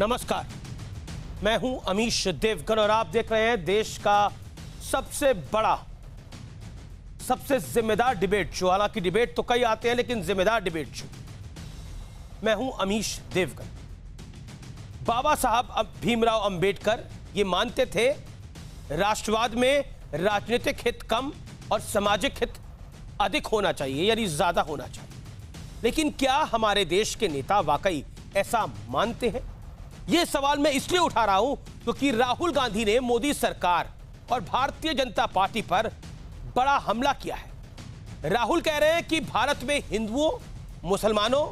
नमस्कार, मैं हूं अमीश देवगन और आप देख रहे हैं देश का सबसे बड़ा, सबसे जिम्मेदार डिबेट शो। हालांकि डिबेट तो कई आते हैं लेकिन जिम्मेदार डिबेट शो। मैं हूं अमीश देवगन। बाबा साहब भीमराव अंबेडकर ये मानते थे राष्ट्रवाद में राजनीतिक हित कम और सामाजिक हित अधिक होना चाहिए, यानी ज्यादा होना चाहिए। लेकिन क्या हमारे देश के नेता वाकई ऐसा मानते हैं? यह सवाल मैं इसलिए उठा रहा हूं क्योंकि राहुल गांधी ने मोदी सरकार और भारतीय जनता पार्टी पर बड़ा हमला किया है। राहुल कह रहे हैं कि भारत में हिंदुओं, मुसलमानों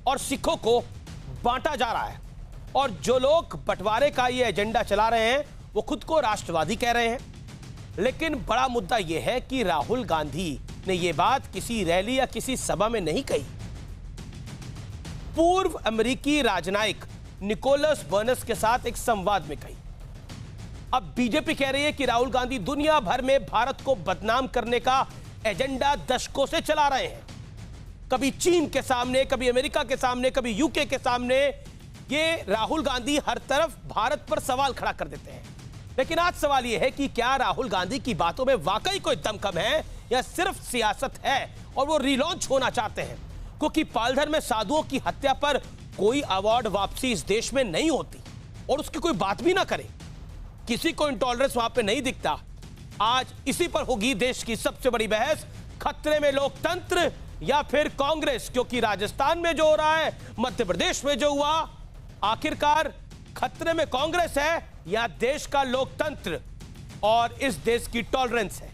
और सिखों को बांटा जा रहा है और जो लोग बंटवारे का ये एजेंडा चला रहे हैं वो खुद को राष्ट्रवादी कह रहे हैं। लेकिन बड़ा मुद्दा यह है कि राहुल गांधी ने यह बात किसी रैली या किसी सभा में नहीं कही। पूर्व अमेरिकी राजनयिक निकोलस बर्नस के साथ एक संवाद में कही। अब बीजेपी कह रही है कि राहुल गांधी दुनिया भर में भारत को बदनाम करने का एजेंडा दशकों से चला रहे हैं। कभी चीन के सामने, कभी अमेरिका के सामने, कभी यूके के सामने। ये राहुल गांधी हर तरफ भारत पर सवाल खड़ा कर देते हैं। लेकिन आज सवाल यह है कि क्या राहुल गांधी की बातों में वाकई कोई दमखम है या सिर्फ सियासत है और वो रिलॉन्च होना चाहते हैं? क्योंकि पालघर में साधुओं की हत्या पर कोई अवार्ड वापसी इस देश में नहीं होती और उसकी कोई बात भी ना करे, किसी को इंटॉलरेंस वहां पे नहीं दिखता। आज इसी पर होगी देश की सबसे बड़ी बहस। खतरे में लोकतंत्र या फिर कांग्रेस? क्योंकि राजस्थान में जो हो रहा है, मध्य प्रदेश में जो हुआ, आखिरकार खतरे में कांग्रेस है या देश का लोकतंत्र और इस देश की टॉलरेंस है?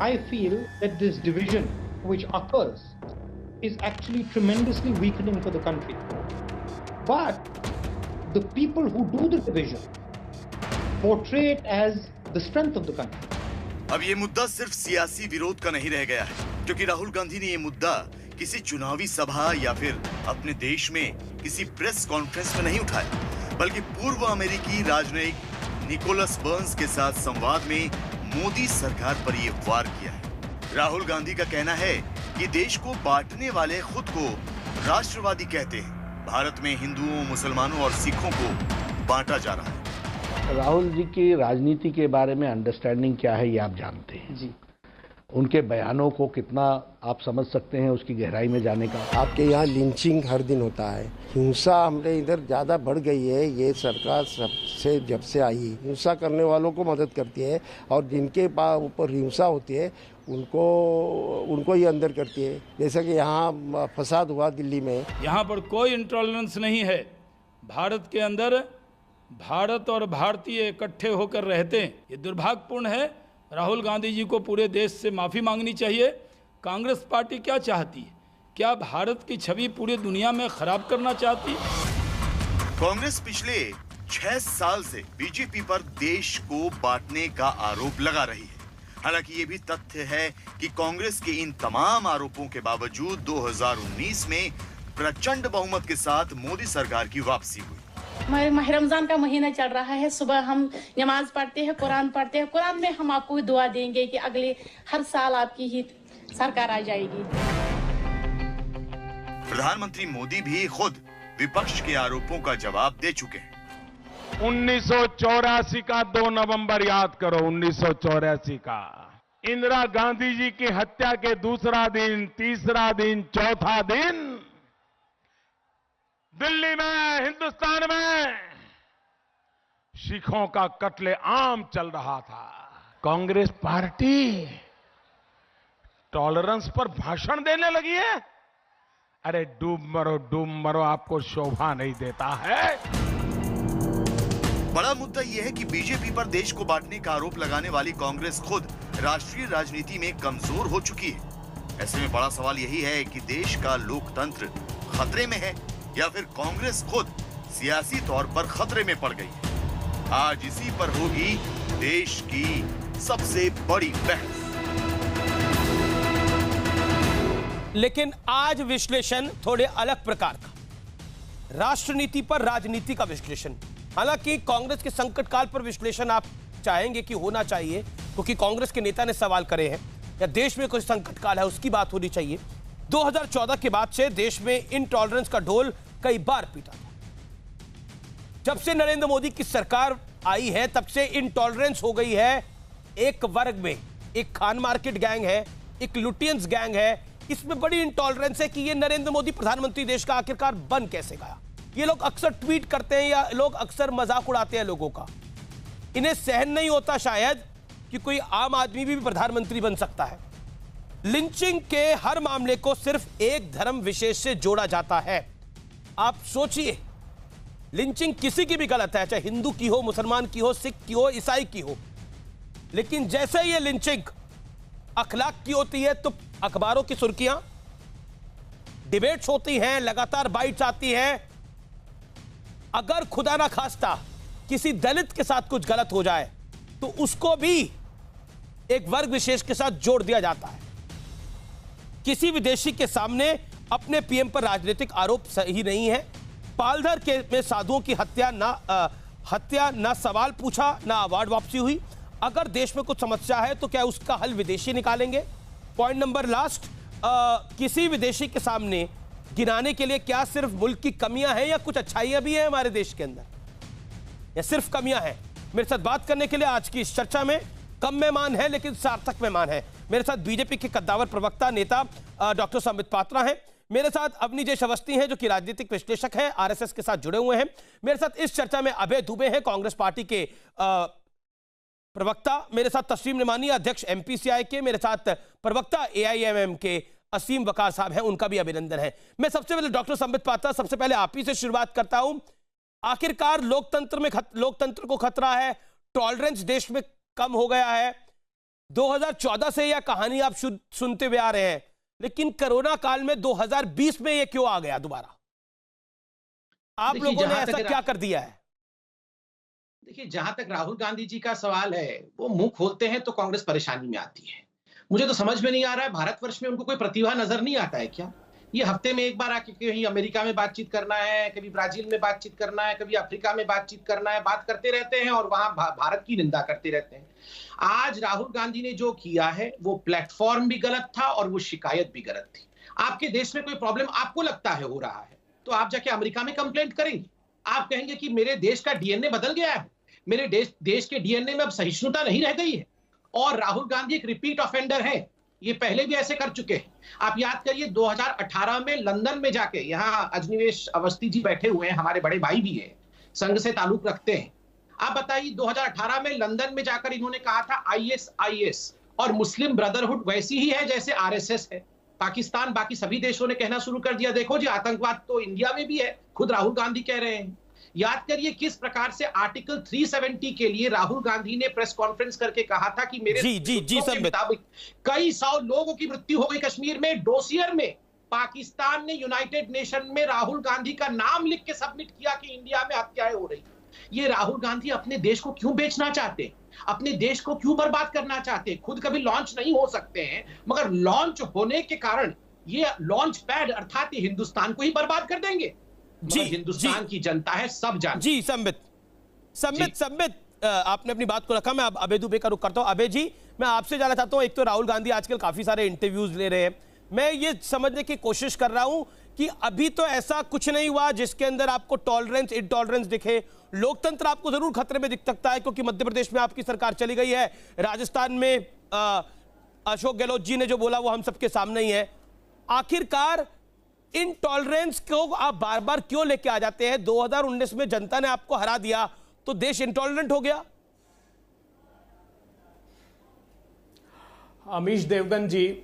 I feel that this division which occurs is actually tremendously weakening for the country. But the people who do the division portray it as the strength of the country. अब ये मुद्दा सिर्फ सियासी विरोध का नहीं रह गया है, क्योंकि राहुल गांधी ने ये मुद्दा किसी चुनावी सभा या फिर अपने देश में किसी प्रेस कॉन्फ्रेंस में नहीं उठाया, बल्कि पूर्व अमेरिकी राजनयिक निकोलस बर्न्स के साथ संवाद में मोदी सरकार पर ये वार किया है। राहुल गांधी का कहना है कि देश को बांटने वाले खुद को राष्ट्रवादी कहते हैं। भारत में हिंदुओं, मुसलमानों और सिखों को बांटा जा रहा है। राहुल जी की राजनीति के बारे में अंडरस्टैंडिंग क्या है ये आप जानते हैं जी। उनके बयानों को कितना आप समझ सकते हैं, उसकी गहराई में जाने का। आपके यहाँ लिंचिंग हर दिन होता है, हिंसा हमने इधर ज्यादा बढ़ गई है। ये सरकार सबसे जब से आई हिंसा करने वालों को मदद करती है और जिनके ऊपर हिंसा होती है उनको ही अंदर करती है। जैसे कि यहाँ फसाद हुआ दिल्ली में, यहाँ पर कोई इंटॉलरेंस नहीं है। भारत के अंदर भारत और भारतीय इकट्ठे होकर रहते हैं। ये दुर्भाग्यपूर्ण है। राहुल गांधी जी को पूरे देश से माफी मांगनी चाहिए। कांग्रेस पार्टी क्या चाहती है? क्या भारत की छवि पूरी दुनिया में खराब करना चाहती है? कांग्रेस पिछले 6 साल से बीजेपी पर देश को बांटने का आरोप लगा रही है। हालांकि ये भी तथ्य है कि कांग्रेस के इन तमाम आरोपों के बावजूद 2019 में प्रचंड बहुमत के साथ मोदी सरकार की वापसी हुई। माह रमजान का महीना चल रहा है। सुबह हम नमाज पढ़ते हैं, कुरान पढ़ते हैं। कुरान में हम आपको दुआ देंगे कि अगले हर साल आपकी ही सरकार आ जाएगी। प्रधानमंत्री मोदी भी खुद विपक्ष के आरोपों का जवाब दे चुके हैं। 1984 का 2 नवंबर याद करो। 1984 का इंदिरा गांधी जी की हत्या के दूसरा दिन, तीसरा दिन, चौथा दिन दिल्ली में, हिंदुस्तान में सिखों का कत्लेआम चल रहा था। कांग्रेस पार्टी टॉलरेंस पर भाषण देने लगी है। अरे डूब मरो, आपको शोभा नहीं देता है। बड़ा मुद्दा यह है कि बीजेपी पर देश को बांटने का आरोप लगाने वाली कांग्रेस खुद राष्ट्रीय राजनीति में कमजोर हो चुकी है। ऐसे में बड़ा सवाल यही है कि देश का लोकतंत्र खतरे में है या फिर कांग्रेस खुद सियासी तौर पर खतरे में पड़ गई है। आज इसी पर होगी देश की सबसे बड़ी बहस। लेकिन आज विश्लेषण थोड़े अलग प्रकार का, राष्ट्रनीति पर राजनीति का विश्लेषण। हालांकि कांग्रेस के संकट काल पर विश्लेषण आप चाहेंगे कि होना चाहिए, क्योंकि कांग्रेस के नेता ने सवाल करे हैं, या देश में कोई संकट काल है उसकी बात होनी चाहिए। 2014 के बाद से देश में इनटॉलरेंस का ढोल कई बार पीटा था। जब से नरेंद्र मोदी की सरकार आई है तब से इनटॉलरेंस हो गई है एक वर्ग में। एक खान मार्केट गैंग है, एक लुटियंस गैंग है, इसमें बड़ी इनटॉलरेंस है कि ये नरेंद्र मोदी प्रधानमंत्री देश का आखिरकार बन कैसे गया। ये लोग अक्सर ट्वीट करते हैं या लोग अक्सर मजाक उड़ाते हैं लोगों का। इन्हें सहन नहीं होता शायद कि कोई आम आदमी भी प्रधानमंत्री बन सकता है। लिंचिंग के हर मामले को सिर्फ एक धर्म विशेष से जोड़ा जाता है। आप सोचिए, लिंचिंग किसी की भी गलत है, चाहे हिंदू की हो, मुसलमान की हो, सिख की हो, ईसाई की हो, लेकिन जैसे ये लिंचिंग अखलाक की होती है तो अखबारों की सुर्खियां, डिबेट्स होती हैं, लगातार बाइट्स आती हैं। अगर खुदा ना खास्ता किसी दलित के साथ कुछ गलत हो जाए तो उसको भी एक वर्ग विशेष के साथ जोड़ दिया जाता है। किसी विदेशी के सामने अपने पीएम पर राजनीतिक आरोप सही नहीं है। पालघर के में साधुओं की हत्या ना सवाल पूछा ना अवार्ड वापसी हुई। अगर देश में कुछ समस्या है तो क्या उसका हल विदेशी निकालेंगे? पॉइंट नंबर लास्ट, किसी विदेशी के सामने गिनाने के लिए क्या सिर्फ मुल्क की कमियां हैं या कुछ अच्छाइयां भी हैं हमारे देश के अंदर, या सिर्फ कमियां हैं? मेरे साथ बात करने के लिए आज की इस चर्चा में कम मेहमान है लेकिन सार्थक मेहमान है। मेरे साथ बीजेपी के कद्दावर प्रवक्ता नेता डॉक्टर संबित पात्रा हैं। मेरे साथ अवनी जय अवस्थी हैं जो कि राजनीतिक विश्लेषक हैं, आरएसएस के साथ जुड़े हुए हैं। मेरे साथ इस चर्चा में अभय दुबे हैं, कांग्रेस पार्टी के प्रवक्ता। मेरे साथ तस्लीम निमानी, अध्यक्ष एमपीसीआई के। मेरे साथ प्रवक्ता एआईएमएम के असीम वकार साहब हैं, उनका भी अभिनंदन है। मैं सबसे पहले डॉक्टर संबित पात्रा, सबसे पहले आप ही से शुरुआत करता हूं। आखिरकार लोकतंत्र को खतरा है, टॉलरेंस देश में कम हो गया है। 2014 से यह कहानी आप सुनते हुए आ रहे हैं, लेकिन कोरोना काल में 2020 में यह क्यों आ गया दोबारा? आप लोगों ने ऐसा क्या कर दिया है? देखिए, जहां तक राहुल गांधी जी का सवाल है, वो मुंह खोलते हैं तो कांग्रेस परेशानी में आती है। मुझे तो समझ में नहीं आ रहा है, भारतवर्ष में उनको कोई प्रतिभा नजर नहीं आता है क्या? ये हफ्ते में एक बार आके कहीं अमेरिका में बातचीत करना है, कभी ब्राजील में बातचीत करना है, कभी अफ्रीका में बातचीत करना है, बात करते रहते हैं और वहां भारत की निंदा करते रहते हैं। आज राहुल गांधी ने जो किया है वो प्लेटफॉर्म भी गलत था और वो शिकायत भी गलत थी। आपके देश में कोई प्रॉब्लम आपको लगता है हो रहा है तो आप जाके अमेरिका में कंप्लेंट करेंगे। आप कहेंगे कि मेरे देश का डीएनए बदल गया है, मेरे देश के डीएनए में अब सहिष्णुता नहीं रह गई है। और राहुल गांधी एक रिपीट ऑफेंडर है, ये पहले भी ऐसे कर चुके हैं। आप याद करिए 2018 में लंदन में जाके, यहाँ अजनिवेश अवस्थी जी बैठे हुए हैं, हमारे बड़े भाई भी हैं, संघ से ताल्लुक रखते हैं। आप बताइए 2018 में लंदन में जाकर इन्होंने कहा था आईएसआईएस और मुस्लिम ब्रदरहुड वैसी ही है जैसे आरएसएस है। पाकिस्तान, बाकी सभी देशों ने कहना शुरू कर दिया, देखो जी आतंकवाद तो इंडिया में भी है, खुद राहुल गांधी कह रहे हैं। याद करिए किस प्रकार से आर्टिकल 370 के लिए राहुल गांधी ने प्रेस कॉन्फ्रेंस करके कहा था कि मेरे के मुताबिक कई 100 लोगों की मृत्यु हो गई कश्मीर में। डोसियर में पाकिस्तान ने यूनाइटेड नेशन में राहुल गांधी का नाम लिख के सबमिट किया कि इंडिया में हत्याएं हो रही। ये राहुल गांधी अपने देश को क्यों बेचना चाहते हैं? अपने देश को क्यों बर्बाद करना चाहते हैं? खुद कभी लॉन्च नहीं हो सकते हैं, मगर लॉन्च होने के कारण ये लॉन्च पैड अर्थात हिंदुस्तान को ही बर्बाद कर देंगे। जी, हिंदुस्तान की जनता है, सब जानते। जी संबित, आपने अपनी बात को रखा। मैं अब अभय दुबे का रुख करता हूं। अभय जी, मैं आपसे जानना चाहता हूं, एक तो राहुल गांधी आजकल काफी सारे इंटरव्यूज ले रहे हैं, मैं ये समझने की कोशिश कर रहा हूं कि अभी तो ऐसा कुछ नहीं हुआ जिसके अंदर आपको टॉलरेंस इनटॉलरेंस दिखे। लोकतंत्र आपको जरूर खतरे में दिख सकता है क्योंकि मध्य प्रदेश में आपकी सरकार चली गई है, राजस्थान में अशोक गहलोत जी ने जो बोला वो हम सबके सामने ही है। आखिरकार इनटॉलरेंस को आप बार बार क्यों लेके आ जाते हैं? 2019 में जनता ने आपको हरा दिया तो देश इंटॉलरेंट हो गया। अमीश देवगन जी,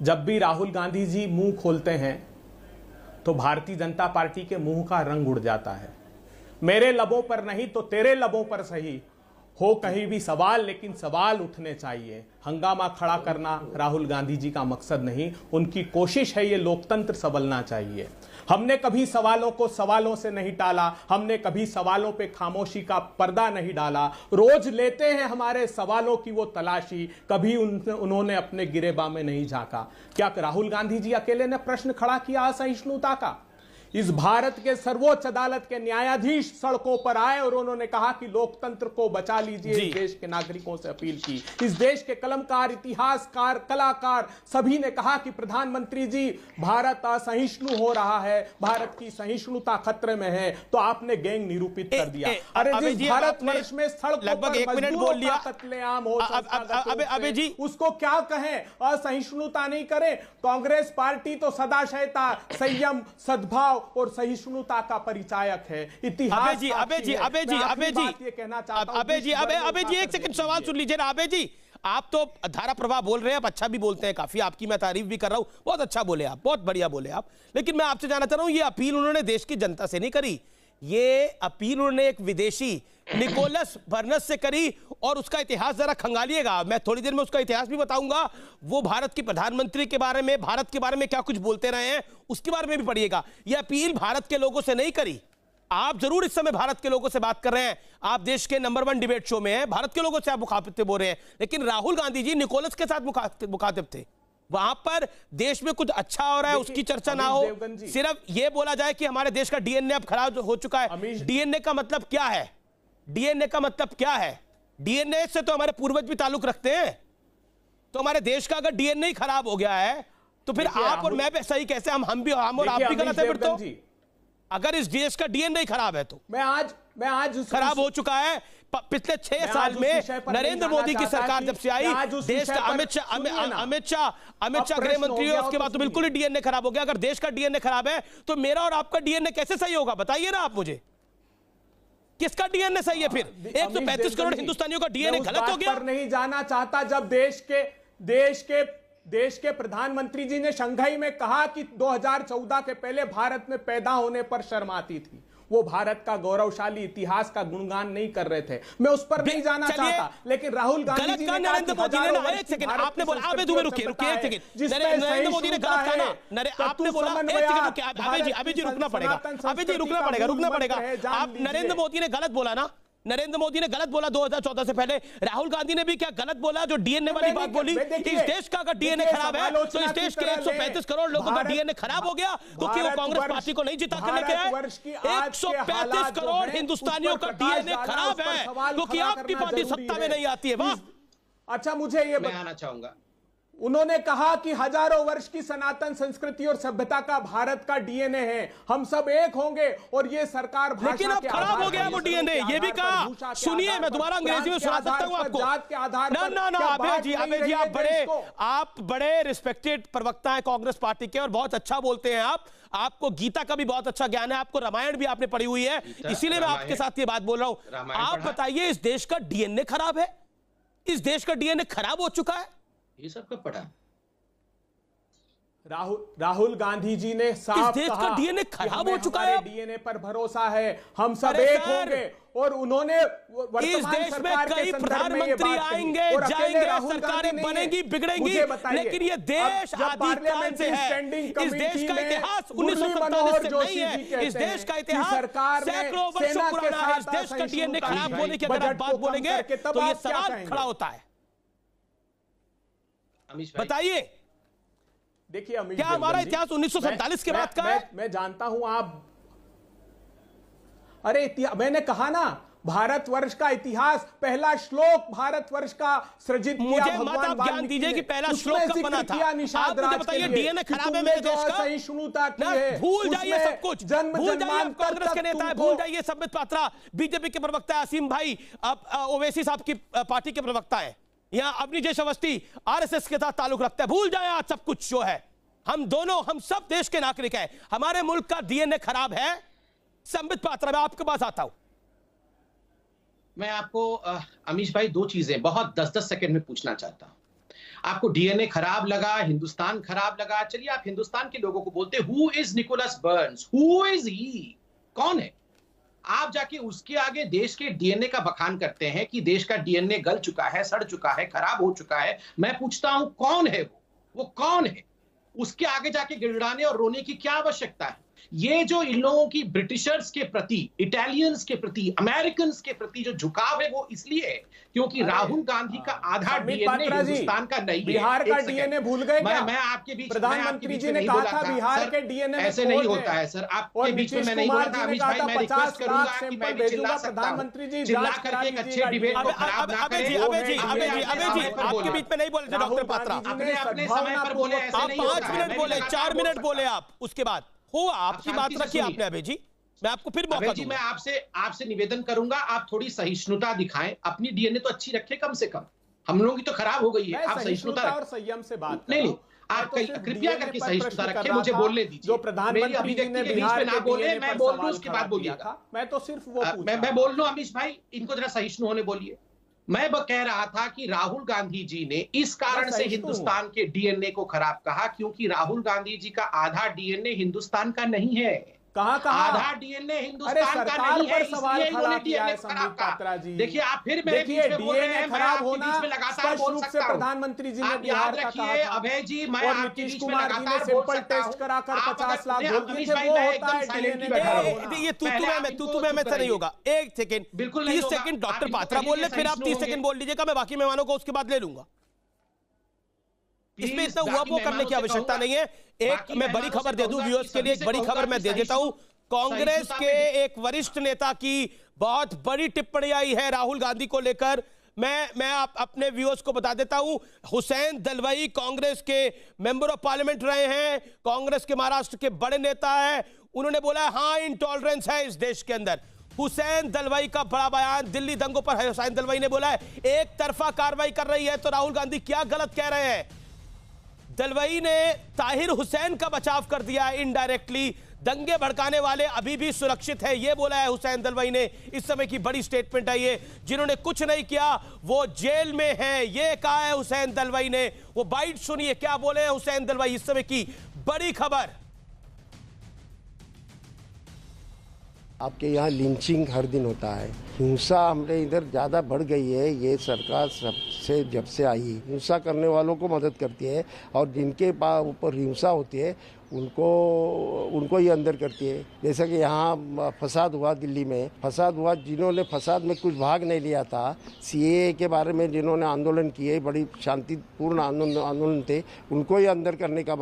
जब भी राहुल गांधी जी मुंह खोलते हैं तो भारतीय जनता पार्टी के मुंह का रंग उड़ जाता है। मेरे लबों पर नहीं तो तेरे लबों पर सही हो कहीं भी सवाल, लेकिन सवाल उठने चाहिए। हंगामा खड़ा करना राहुल गांधी जी का मकसद नहीं, उनकी कोशिश है ये लोकतंत्र संभलना चाहिए। हमने कभी सवालों को सवालों से नहीं टाला, हमने कभी सवालों पे खामोशी का पर्दा नहीं डाला। रोज लेते हैं हमारे सवालों की वो तलाशी, कभी उन्होंने अपने गिरेबां में नहीं झांका। क्या राहुल गांधी जी अकेले ने प्रश्न खड़ा किया असहिष्णुता का? इस भारत के सर्वोच्च अदालत के न्यायाधीश सड़कों पर आए और उन्होंने कहा कि लोकतंत्र को बचा लीजिए। इस देश के नागरिकों से अपील की। इस देश के कलमकार, इतिहासकार, कलाकार सभी ने कहा कि प्रधानमंत्री जी, भारत असहिष्णु हो रहा है, भारत की सहिष्णुता खतरे में है। तो आपने गैंग निरूपित कर दिया। अरे जिस भारतवर्ष में सड़कों पर मजदूरों का कत्लेआम हो, अबे जी उसको क्या कहें, असहिष्णुता नहीं करें। कांग्रेस पार्टी तो सदाशयता, संयम, सद्भाव और सहिष्णुता का परिचायक है। इतिहास अबे जी एक सेकंड सवाल सुन लीजिए ना। अबे जी, आप तो धारा प्रवाह बोल रहे हैं, आप अच्छा भी बोलते हैं, काफी आपकी मैं तारीफ भी कर रहा हूं, बहुत अच्छा बोले आप, बहुत बढ़िया बोले आप। लेकिन मैं आपसे जानना चाह रहा हूं, ये अपील उन्होंने देश की जनता से नहीं करी, ये अपील उन्होंने एक विदेशी निकोलस बर्नस से करी। और उसका इतिहास जरा खंगालिएगा, मैं थोड़ी देर में उसका इतिहास भी बताऊंगा। वो भारत के प्रधानमंत्री के बारे में, भारत के बारे में क्या कुछ बोलते रहे हैं, उसके बारे में भी पढ़िएगा। यह अपील भारत के लोगों से नहीं करी। आप जरूर इस समय भारत के लोगों से बात कर रहे हैं, आप देश के नंबर 1 डिबेट शो में हैं, भारत के लोगों से आप मुखातिब बोल रहे हैं। लेकिन राहुल गांधी जी निकोलस के साथ मुखातिब थे। वहां पर देश में कुछ अच्छा हो रहा है उसकी चर्चा ना हो, सिर्फ यह बोला जाए कि हमारे देश का डीएनए अब खराब हो चुका है। डीएनए का मतलब क्या है? डीएनए का मतलब क्या है? डीएनए से तो हमारे पूर्वज भी ताल्लुक रखते हैं। तो हमारे देश का अगर डीएनए ही खराब हो गया है तो फिर आप और मैं सही कैसे? हम और आप भी गलत है फिर तो। अगर इस देश का डीएनए खराब है तो मैं आज खराब हो चुका है। पिछले 6 साल में नरेंद्र मोदी की सरकार जब से आई, देश का अमित शाह गृह मंत्री है, उसके बाद तो बिल्कुल ही डीएनए खराब हो गया। अगर देश का डीएनए खराब है तो मेरा और आपका डीएनए कैसे सही होगा? बताइए ना आप मुझे, किसका डीएनए सही है? फिर 135 करोड़ हिंदुस्तानियों का डीएनए गलत हो गया। पर नहीं जाना चाहता जब देश के प्रधानमंत्री जी ने शंघाई में कहा कि 2014 के पहले भारत में पैदा होने पर शर्म आती थी। वो भारत का गौरवशाली इतिहास का गुणगान नहीं कर रहे थे। मैं उस पर नहीं जाना चाहता, लेकिन राहुल गांधी जी ने नरेंद्र मोदी ने ना, एक सेकंड आपने बोला, आप रुकिए एक सेकंड, नरेंद्र मोदी ने गलत कहा ना, आपने बोला एक सेकंड, अभी जी रुकना पड़ेगा। आप नरेंद्र मोदी ने गलत बोला ना, नरेंद्र मोदी ने गलत बोला 2014 से पहले। राहुल गांधी ने भी क्या गलत बोला जो डीएनए वाली बात बोली? इस देश का अगर डीएनए खराब है तो इस देश के 135 करोड़ लोगों का डीएनए खराब हो गया तो कि वो कांग्रेस पार्टी को नहीं जिता कर लेके आए? 135 करोड़ हिंदुस्तानियों का डीएनए खराब है क्योंकि आपकी पार्टी सत्ता में नहीं आती है। वाह, अच्छा मुझे ये बताना चाहूंगा, उन्होंने कहा कि हजारों वर्ष की सनातन संस्कृति और सभ्यता का भारत का डीएनए है, हम सब एक होंगे और ये सरकार भाषा लेकिन अब खराब हो गया वो डीएनए, ये भी कहा। सुनिए, मैं दोबारा अंग्रेजी में सुना सकता हूं आपको। ना अबे जी आप बड़े रिस्पेक्टेड प्रवक्ता हैं कांग्रेस पार्टी के और बहुत अच्छा बोलते हैं आप। आपको गीता का भी बहुत अच्छा ज्ञान है, आपको रामायण भी आपने पढ़ी हुई है, इसीलिए मैं आपके साथ ये बात बोल रहा हूं। आप बताइए, इस देश का डीएनए खराब है? इस देश का डीएनए खराब हो चुका है? ये सब कब पढ़ा? राहुल गांधी जी ने साफ देश का डीएनए खराब हो चुका है, डीएनए पर भरोसा है, हम सब एक होंगे। और उन्होंने इस देश में कई प्रधानमंत्री आएंगे जाएंगे, सरकारें बनेंगी बिगड़ेंगी, लेकिन ये देश आदिकाल से है। इस देश का इतिहास 1947 से नहीं है। इस देश का इतिहास सैकड़ों वर्षों पुराना है। इस देश का डीएनए खराब होने की अगर आप बात बोलेंगे तो ये सवाल खड़ा होता है। बताइए, देखिए क्या हमारा इतिहास 1947 के बाद का है? मैं जानता हूं आप, अरे मैंने कहा ना, भारतवर्ष का इतिहास, पहला श्लोक भारतवर्ष का सृजित किया मुझे मत आप ज्ञान दीजिए कि पहला श्लोक कब बना था। आप मुझे बताइए, डीएनए खराब है मेरे देश का? सहिष्णुता भूल जाइए सब कुछ, भूल जाइए आप कांग्रेस के नेता है, भूल जाइए संबित पात्रा बीजेपी के प्रवक्ता है, असीम भाई ओवैसी साहब की पार्टी के प्रवक्ता है, यहां अवनी जैश अवस्थी आरएसएस के साथ ताल्लुक रखता है। भूल जाए आज सब कुछ जो है। हम सब देश के नागरिक हैं। हमारे मुल्क का डीएनए खराब है। संबित पात्रा, मैं आपके पास आता हूं। मैं आपको अमीश भाई 2 चीजें बहुत 10-10 सेकंड में पूछना चाहता हूं। आपको डीएनए खराब लगा, हिंदुस्तान खराब लगा, चलिए आप हिंदुस्तान के लोगों को बोलते, who is Nicholas Burns, who is he, कौन है? आप जाके उसके आगे देश के डीएनए का बखान करते हैं कि देश का डीएनए गल चुका है, सड़ चुका है, खराब हो चुका है। मैं पूछता हूं, कौन है वो कौन है? उसके आगे जाके गिड़गिड़ाने और रोने की क्या आवश्यकता है? ये जो इन लोगों की ब्रिटिशर्स के प्रति, इटालियंस के प्रति, अमेरिकन के प्रति जो झुकाव है वो इसलिए है क्योंकि राहुल गांधी का आधा डीएनए हिंदुस्तान का नहीं है। बिहार का डीएनए भूल गए क्या? मैं आपके बीच प्रधानमंत्री जी ने कहा था बिहार के डीएनए ऐसे नहीं होता है सर। आपके बीच में मैं नहीं बोला था अमीश भाई, मैं रिक्वेस्ट करूंगा कि मैं भी चिल्ला सकता हूं। चिल्ला करके एक अच्छे डिबेट को खराब ना करें। अबे जी आपके बीच में नहीं बोले थे डॉक्टर पात्रा, अपने समय पर बोले, ऐसे नहीं होता है। 5 मिनट बोले, 4 मिनट बोले आप, उसके बाद हो आपकी बात रखी आपने। अबे जी मैं आपको फिर मौका जी, मैं आपसे निवेदन करूंगा, आप थोड़ी सहिष्णुता दिखाएं। अपनी डीएनए तो अच्छी रखें कम से कम, हम लोगों की तो खराब हो गई है। आप सहिष्णुता और संयम से बात नहीं, आप कृपया करके सहिष्णुता रखें, मुझे बोलने दीजिए। जो प्रधानमंत्री जी ने बिहार ना बोले, मैं बोल दूं उसके बाद बोलिएगा। मैं तो सिर्फ वो मैं बोल लूं अमीश भाई, इनको जरा सहिष्णु होने बोलिए। मैं कह रहा था कि राहुल गांधी जी ने इस कारण से हिंदुस्तान के डीएनए को खराब कहा क्योंकि राहुल गांधी जी का आधा डीएनए हिंदुस्तान का नहीं है। कहा आधा डीएनए हिंदुस्तान का नहीं है, सवाल खड़ा किया है संबित पात्रा जी। देखिए आप फिर मेरे बीच में बोल रहे हैं, मैं आपके बीच में लगातार बोल सकता हूं। प्रधानमंत्री जी ने आप याद रखिए अभय जी, मैं आपके बीच में लगातार बोल सकता हूं। टेस्ट कराकर 50 लाख बोल दिए थे, वो होता है डीएनए बैठा हुआ। ये तू मैं से नहीं होगा। 1 सेकंड, बिल्कुल 30 सेकंड डॉक्टर पात्रा बोल ले, फिर आप 30 सेकंड बोल लीजिएगा, मैं बाकी मेहमानों को उसके बाद ले लूंगा। इसमें इतना हुआ वो करने की आवश्यकता नहीं है। एक मैं बड़ी खबर दे दूं व्यूअर्स के लिए, एक बड़ी खबर मैं दे देता हूं। कांग्रेस के एक वरिष्ठ नेता की बहुत बड़ी टिप्पणी आई है राहुल गांधी को लेकर। मैं अपने व्यूअर्स को बता देता हूं। हुसैन दलवाई कांग्रेस के मेंबर ऑफ पार्लियामेंट रहे हैं, कांग्रेस के महाराष्ट्र के बड़े नेता हैं। उन्होंने बोला हां इंटॉलरेंस है इस देश के अंदर। हुसैन दलवाई का बड़ा बयान दिल्ली दंगों पर है। हुसैन दलवाई ने बोला है एक तरफा कार्रवाई कर रही है तो राहुल गांधी क्या गलत कह रहे हैं। दलवाई ने ताहिर हुसैन का बचाव कर दिया है इनडायरेक्टली। दंगे भड़काने वाले अभी भी सुरक्षित है, यह बोला है हुसैन दलवाई ने। इस समय की बड़ी स्टेटमेंट है ये। जिन्होंने कुछ नहीं किया वो जेल में है, यह कहा है हुसैन दलवाई ने। वो बाइट सुनिए क्या बोले हैं हुसैन दलवाई। इस समय की बड़ी खबर। आपके यहाँ लिंचिंग हर दिन होता है, हिंसा हमारे इधर ज़्यादा बढ़ गई है। ये सरकार सबसे जब से आई हिंसा करने वालों को मदद करती है और जिनके ऊपर हिंसा होती है उनको ही अंदर करती है। जैसा कि यहाँ फसाद हुआ, दिल्ली में फसाद हुआ, जिन्होंने फसाद में कुछ भाग नहीं लिया था, सीएए के बारे में जिन्होंने आंदोलन किए, बड़ी शांतिपूर्ण आंदोलन थे, उनको ही अंदर करने का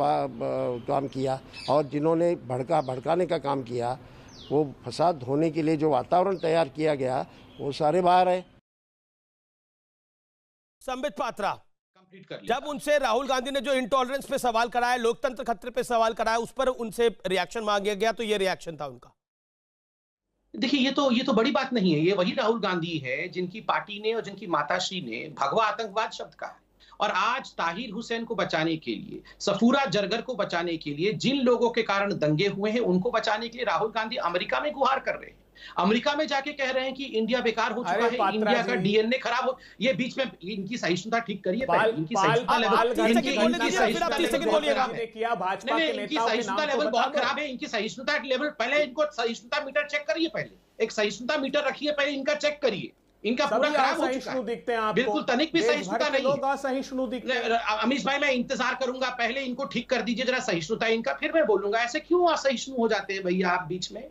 काम किया। और जिन्होंने भड़काने का काम किया, वो फसाद होने के लिए जो वातावरण तैयार किया गया वो सारे बाहर है। संबित पात्रा, जब उनसे राहुल गांधी ने जो इंटॉलरेंस पे सवाल कराया, लोकतंत्र खतरे पे सवाल कराया, उस पर उनसे रिएक्शन मांगा गया, तो ये रिएक्शन था उनका। देखिए ये तो बड़ी बात नहीं है। ये वही राहुल गांधी है जिनकी पार्टी ने और जिनकी माताश्री ने भगवा आतंकवाद शब्द कहा है। और आज ताहिर हुसैन को बचाने के लिए, सफूरा जरगर को बचाने के लिए, जिन लोगों के कारण दंगे हुए हैं उनको बचाने के लिए राहुल गांधी अमेरिका में गुहार कर रहे हैं। अमेरिका में जाके कह रहे हैं कि इंडिया बेकार हो चुका है, इंडिया का डीएनए खराब हो। ये बीच में इनकी सहिष्णुता ठीक करिए, इनकी सहिष्णुता लेवल बहुत खराब है। इनकी सहिष्णुता लेवल, पहले इनको सहिष्णुता मीटर चेक करिए, पहले एक सहिष्णुता मीटर रखिए, पहले इनका चेक करिए। इनका पूरा खराब हो चुका है, दिखते हैं बिल्कुल तनिक भी सहिष्णुता नहीं है। सहिष्णु दिखते हैं। अमीश भाई मैं इंतजार करूंगा, पहले इनको ठीक कर दीजिए जरा सहिष्णुता इनका, फिर मैं बोलूंगा। ऐसे क्यों असहिष्णु हो जाते हैं भैया आप बीच में?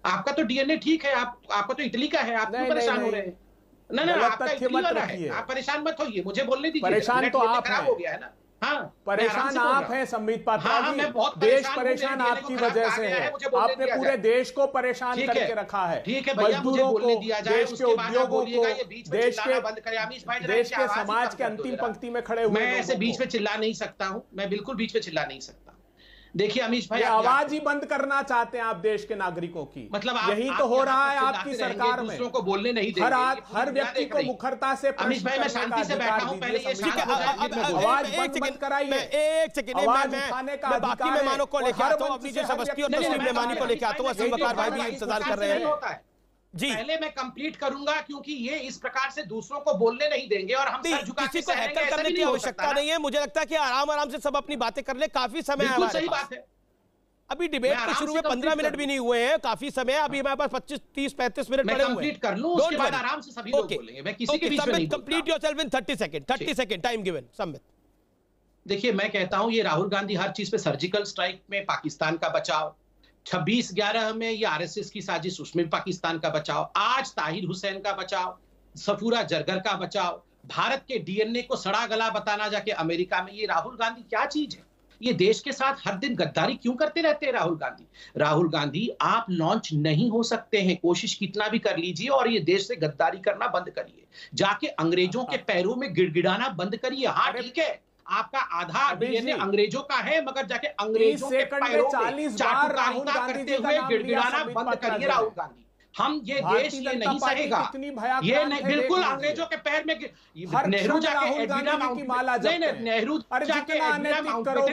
आपका तो डीएनए ठीक है, आपका तो इटली का है, आप क्यों परेशान हो रहे हैं? नहीं आपका इटली वाला है, आप परेशान मत होइए, मुझे बोलने दीजिए। परेशान तो आप खराब हो गया है ना। हाँ, परेशान आप हैं संबित पात्रा जी। देश परेशान आपकी वजह से है। आपने पूरे देश को परेशान करके रखा है। ठीक है भैया, मुझे बोलने दिया जाए, देश के उद्योगों को, देश के समाज के अंतिम पंक्ति में खड़े हुए। मैं ऐसे बीच में चिल्ला नहीं सकता हूँ, मैं बिल्कुल बीच में चिल्ला नहीं सकता। देखिए अमीश भाई, आवाज ही बंद करना चाहते हैं आप देश के नागरिकों की। मतलब यही तो हो रहा है आपकी सरकार में। दूसरों को बोलने नहीं देंगे, हर व्यक्ति को मुखरता से अमीश भाई मैं शांति से बैठा हूं, पहले ये आवाज बंद कराइए। एक सेकंड, मैं बाकी मेहमानों को लेकर आता हूं, अपनी जो सबस्ती और तस्लीम मेहमानी को लेकर आता हूं। असीम वकार भाई भी इंतजार कर रहे हैं जी। पहले मैं कंप्लीट करूंगा क्योंकि ये इस प्रकार से दूसरों को बोलने नहीं देंगे और हम सर झुका के किसी को हैकल करने की आवश्यकता नहीं है। मुझे लगता है कि आराम से सब अपनी बातें कर ले, काफी समय है। सही बात है। अभी डिबेट के शुरू में 15 मिनट भी नहीं हुए हैं, काफी समय। अभी हमारे पास 25, 30, 35 मिनट पड़े हुए हैं। कंप्लीट कर लूं, उसके बाद आराम से सभी लोग बोलेंगे। मैं किसी के बीच में नहीं बोलता। Complete yourself in 30 second. 30 second time given. Sambit, देखिए मैं कहता हूं ये राहुल गांधी हर चीज पे सर्जिकल स्ट्राइक में पाकिस्तान का बचाव, 26/11 में ये आरएसएस की साजिश, उसमें पाकिस्तान का बचाव, आज ताहिर हुसैन का बचाव, सफूरा जरगर का बचाव, भारत के डीएनए को सड़ा गला बताना जाके अमेरिका में। ये राहुल गांधी क्या चीज है? ये देश के साथ हर दिन गद्दारी क्यों करते रहते हैं राहुल गांधी? राहुल गांधी, आप लॉन्च नहीं हो सकते हैं, कोशिश कितना भी कर लीजिए, और ये देश से गद्दारी करना बंद करिए, जाके अंग्रेजों के पैरों में गिड़गिड़ाना बंद करिए। हाँ ठीक है, आपका आधा डीएनए अंग्रेजों का है, मगर जाके अंग्रेजों के पैरों में चाटुकारिता करते हुए गिड़गिड़ाना बंद करिए राहुल गांधी। हम ये देश ये नहीं सहेगा, ये नहीं, बिल्कुल अंग्रेजों के पैर में। नेहरू जाके एडविना माउंटबेटन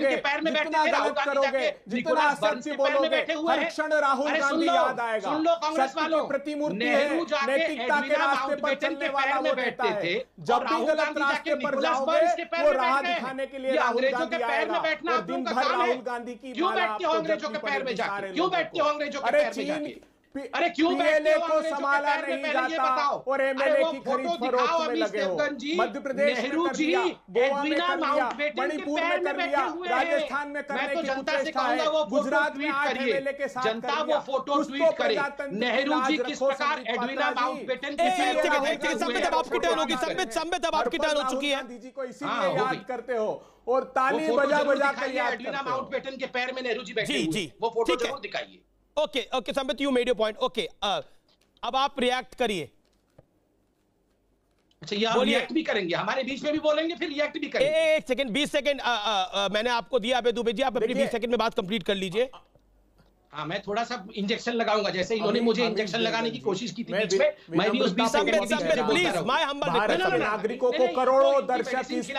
के पैर में बैठते थे, राहुल गांधी जाके निकोलस बर्न्स के पैर में बैठे हुए हैं। अरे सुन लो कांग्रेस वालों, नेहरू जाके एडविना माउंटबेटन के पैर में बैठते थे, और राहुल गांधी जाके निकोलस बर्न्स के पैर में बैठते हैं। ये अंग्रेजों के पैर में बैठना आप लोगों का काम है। क्यों बैठते हो अंग्रेजों के पैर में जाके? क्यों बैठते हो अंग्रेजों के पैर में जाके? अरे क्यों बैठते हो अंग्रेजों के पैर में? पहले ये बताओ। और एमएलए की खरीद फरोख्त में लगे हो। मध्य प्रदेश में नेहरू जी एडविना माउंटबेटन के पैर में बैठे हुए हैं। राजस्थान में करने की जनता से कहूंगा वो गुजरात में एमएलए के साथ जनता वो फोटो ट्वीट करे, नेहरू जी किस प्रकार एडविना माउंटबेटन के संबित अब आपकी टर्न होगी, संबित अब आपकी टर्न हो चुकी है। गांधी जी को इसीलिए याद करते हो और ताली बजा बजा कर याद करते हो। एडविना माउंटबेटन के पैर में नेहरू जी बैठे हुए, वो फोटो जरूर दिखाइए। Okay okay Sambit, you made your point. Okay अब आप रिएक्ट करिए। अच्छा, ये आप रिएक्ट भी करेंगे, हमारे बीच में भी बोलेंगे, फिर रिएक्ट भी करेंगे। एक सेकंड, 20 सेकंड मैंने आपको दिया अबे दुबे जी, आप अपनी 20 सेकंड में बात कंप्लीट कर लीजिए। हाँ, मैं थोड़ा सा इंजेक्शन लगाऊंगा, जैसे इन्होंने मुझे इंजेक्शन लगाने की कोशिश की थी बीच में, मैं भी उस 20 सेकंड के बीच में प्लीज माय हम्बल रिक्वेस्ट, नागरिकों को करोड़ों दर्शक इस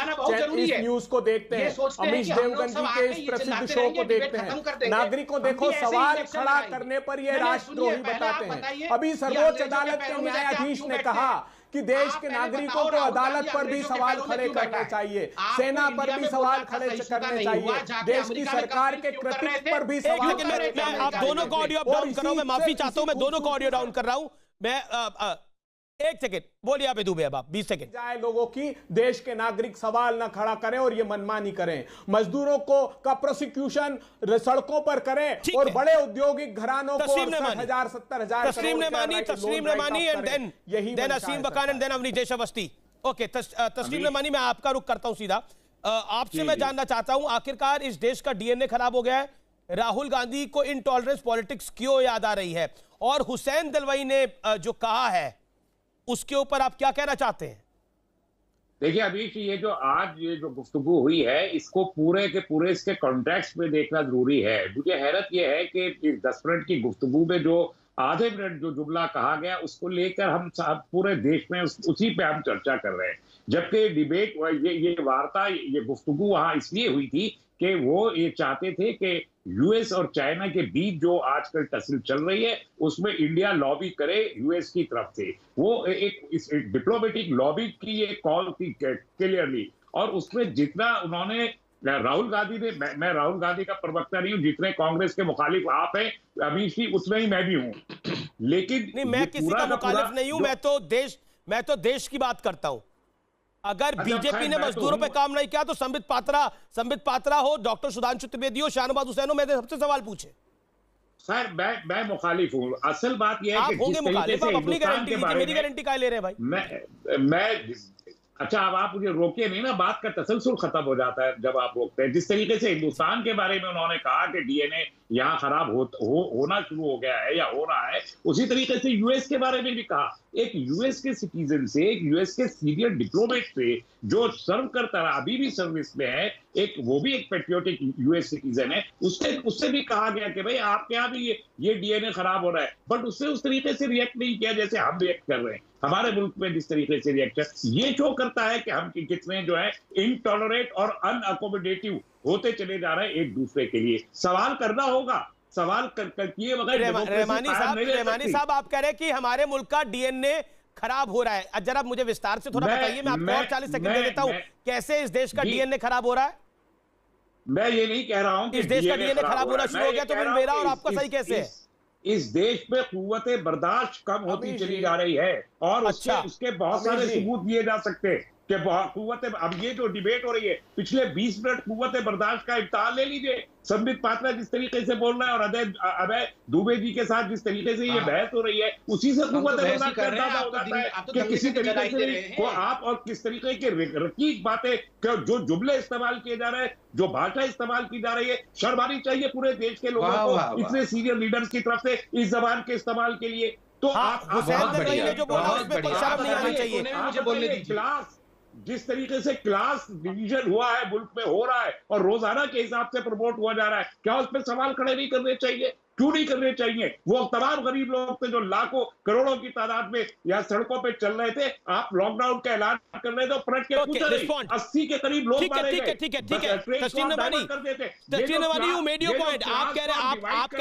न्यूज को देखते हैं, अमीश देवगन जी के इस प्रसिद्ध शो को देखते हैं। नागरिकों देखो, सवाल खड़ा करने पर ये राष्ट्रद्रोही बताते हैं। अभी सर्वोच्च अदालत के न्यायाधीश ने कहा कि देश के नागरिकों को अदालत पर भी सवाल खड़े करने चाहिए, सेना पर भी सवाल खड़े करने चाहिए, देश की सरकार के कृतित्व पर भी सवाल खड़े करने चाहिए। आप दोनों को ऑडियो डाउन करो, मैं माफी चाहता हूं, मैं दोनों को ऑडियो डाउन कर रहा हूं। मैं एक सेकंड बोलिए आप दुबे, अब आप 20 सेकंड जाए लोगों की, देश के नागरिक सवाल ना खड़ा करें और ये मनमानी करें, मजदूरों को का प्रोसिक्यूशन सड़कों पर करें और बड़े औद्योगिक घरानों को 60,000 70,000 तस्लीम ने मानी and then Aseem Bakhan and then Avneesh Awasthi. Okay Tasleem ने मानी, मैं आपका रुख करता हूं सीधा। आपसे मैं जानना चाहता हूं, आखिरकार इस देश का डीएनए खराब हो गया है, राहुल गांधी को इनटॉलरेंस पॉलिटिक्स क्यों याद आ रही है, और हुसैन दलवाई ने जो कहा है उसके ऊपर आप क्या कहना चाहते हैं? देखिए अभी ये जो आज ये जो गुफ्तगू हुई है, इसको पूरे के पूरे इसके कॉन्टेक्स्ट में देखना जरूरी है। मुझे हैरत ये है कि इस 10 मिनट की गुफ्तगू में जो आधे मिनट जो जुमला कहा गया, उसको लेकर हम पूरे देश में उसी पे हम चर्चा कर रहे हैं, जबकि डिबेट ये वार्ता ये गुफ्तगू वहां इसलिए हुई थी कि वो ये चाहते थे कि यूएस और चाइना के बीच जो आजकल टसल चल रही है उसमें इंडिया लॉबी करे यूएस की तरफ से। वो एक डिप्लोमेटिक लॉबी की ये कॉल थी क्लियरली, और उसमें जितना उन्होंने राहुल गांधी ने, मैं राहुल गांधी का प्रवक्ता नहीं हूं, जितने कांग्रेस के मुखालिफ आप हैं अमीश जी, उतने ही मैं भी हूं, लेकिन नहीं, मैं किसी का मुखालिफ नहीं हूं, मैं तो देश की बात करता हूं। अगर बीजेपी ने मजदूरों पे काम नहीं किया तो संबित पात्रा हो, डॉक्टर सुधांशु त्रिवेदी हो, शाहनवाज हुसैन हो, मेरे सबसे सवाल पूछे। सर मैं मुखालिफ हूँ। असल बात यह है कि जिस तरीके से अपनी गारंटी लीजिए, मेरी गारंटी क्या ले रहे हैं भाई? मैं अच्छा, अब आप मुझे रोके नहीं ना, बात का तसलसल खत्म हो जाता है जब आप रोकते हैं। जिस तरीके से हिंदुस्तान के बारे में उन्होंने कहा कि डीएनए यहाँ खराब होना शुरू हो गया है या हो रहा है, उसी तरीके से यूएस के बारे में भी कहा। एक यूएस के सिटीजन से, एक यूएस के सीनियर डिप्लोमेट से जो सर्व करता रहा, अभी भी सर्विस में है, एक वो भी एक पेट्रियोटिक यूएस सिटीजन है, उससे भी कहा गया कि भाई आपके यहाँ भी ये डीएनए खराब हो रहा है, बट उससे उस तरीके से रिएक्ट नहीं किया जैसे हम रिएक्ट कर रहे हैं। हमारे मुल्क में जिस तरीके से रिएक्शन ये शो करता है कि हम कितने जो है इनटॉलरेट और अनअकोमोडेटिव होते चले जा रहे हैं एक दूसरे के लिए। सवाल करना होगा, सवाल किए बगैर रहमानी साहब आप कह रहे हैं कि हमारे मुल्क का डीएनए खराब हो रहा है। जरा मुझे विस्तार से थोड़ा बताइए, मैं आपको और 40 सेकंड दे देता हूं, कैसे इस देश का डीएनए खराब हो रहा है? मैं ये नहीं कह रहा हूं कि इस देश का डीएनए खराब होना शुरू हो गया, तो फिर मेरा और आपका सही कैसे है? इस देश में कुव्वते बर्दाश्त कम होती चली जा रही है, और उसके बहुत सारे सबूत दिए जा सकते हैं। कि कुव्वत, अब ये जो डिबेट हो रही है पिछले 20 मिनट कुव्वत बर्दाश्त का इम्तिहान ले लीजिए। संबित पात्रा जिस तरीके से बोल रहा है और अभय दुबे जी के साथ जिस तरीके से ये बहस हो रही है, उसी से कुव्वत बर्दाश्त का अंदाजा हो जाता है कि किसी तरीके से को आप और किस तरीके के रकीक बातें, जो जुमले इस्तेमाल किए जा रहे हैं, जो भाषा इस्तेमाल की जा रही है, शर्म आनी चाहिए पूरे देश के लोगों को इतने सीनियर लीडर्स की तरफ से इस जबान के इस्तेमाल के लिए। तो आप जो बोला उसमें कोई शर्म नहीं आनी चाहिए। मुझे बोलने दीजिए। क्लास जिस तरीके से क्लास डिवीजन हुआ है मुल्क में हो रहा है और रोजाना के हिसाब से प्रमोट हुआ जा रहा है, क्या उस पर सवाल खड़े नहीं करने चाहिए? क्यों नहीं करने चाहिए? वो तमाम गरीब लोग थे जो लाखों करोड़ों की तादाद में यहाँ सड़कों पे चल रहे थे, आप लॉकडाउन का ऐलान कर रहे थे, पलट के पूछा नहीं, 80 के करीब लोग मारे गए। ठीक है Sachin Nawani, you made your point. आप कह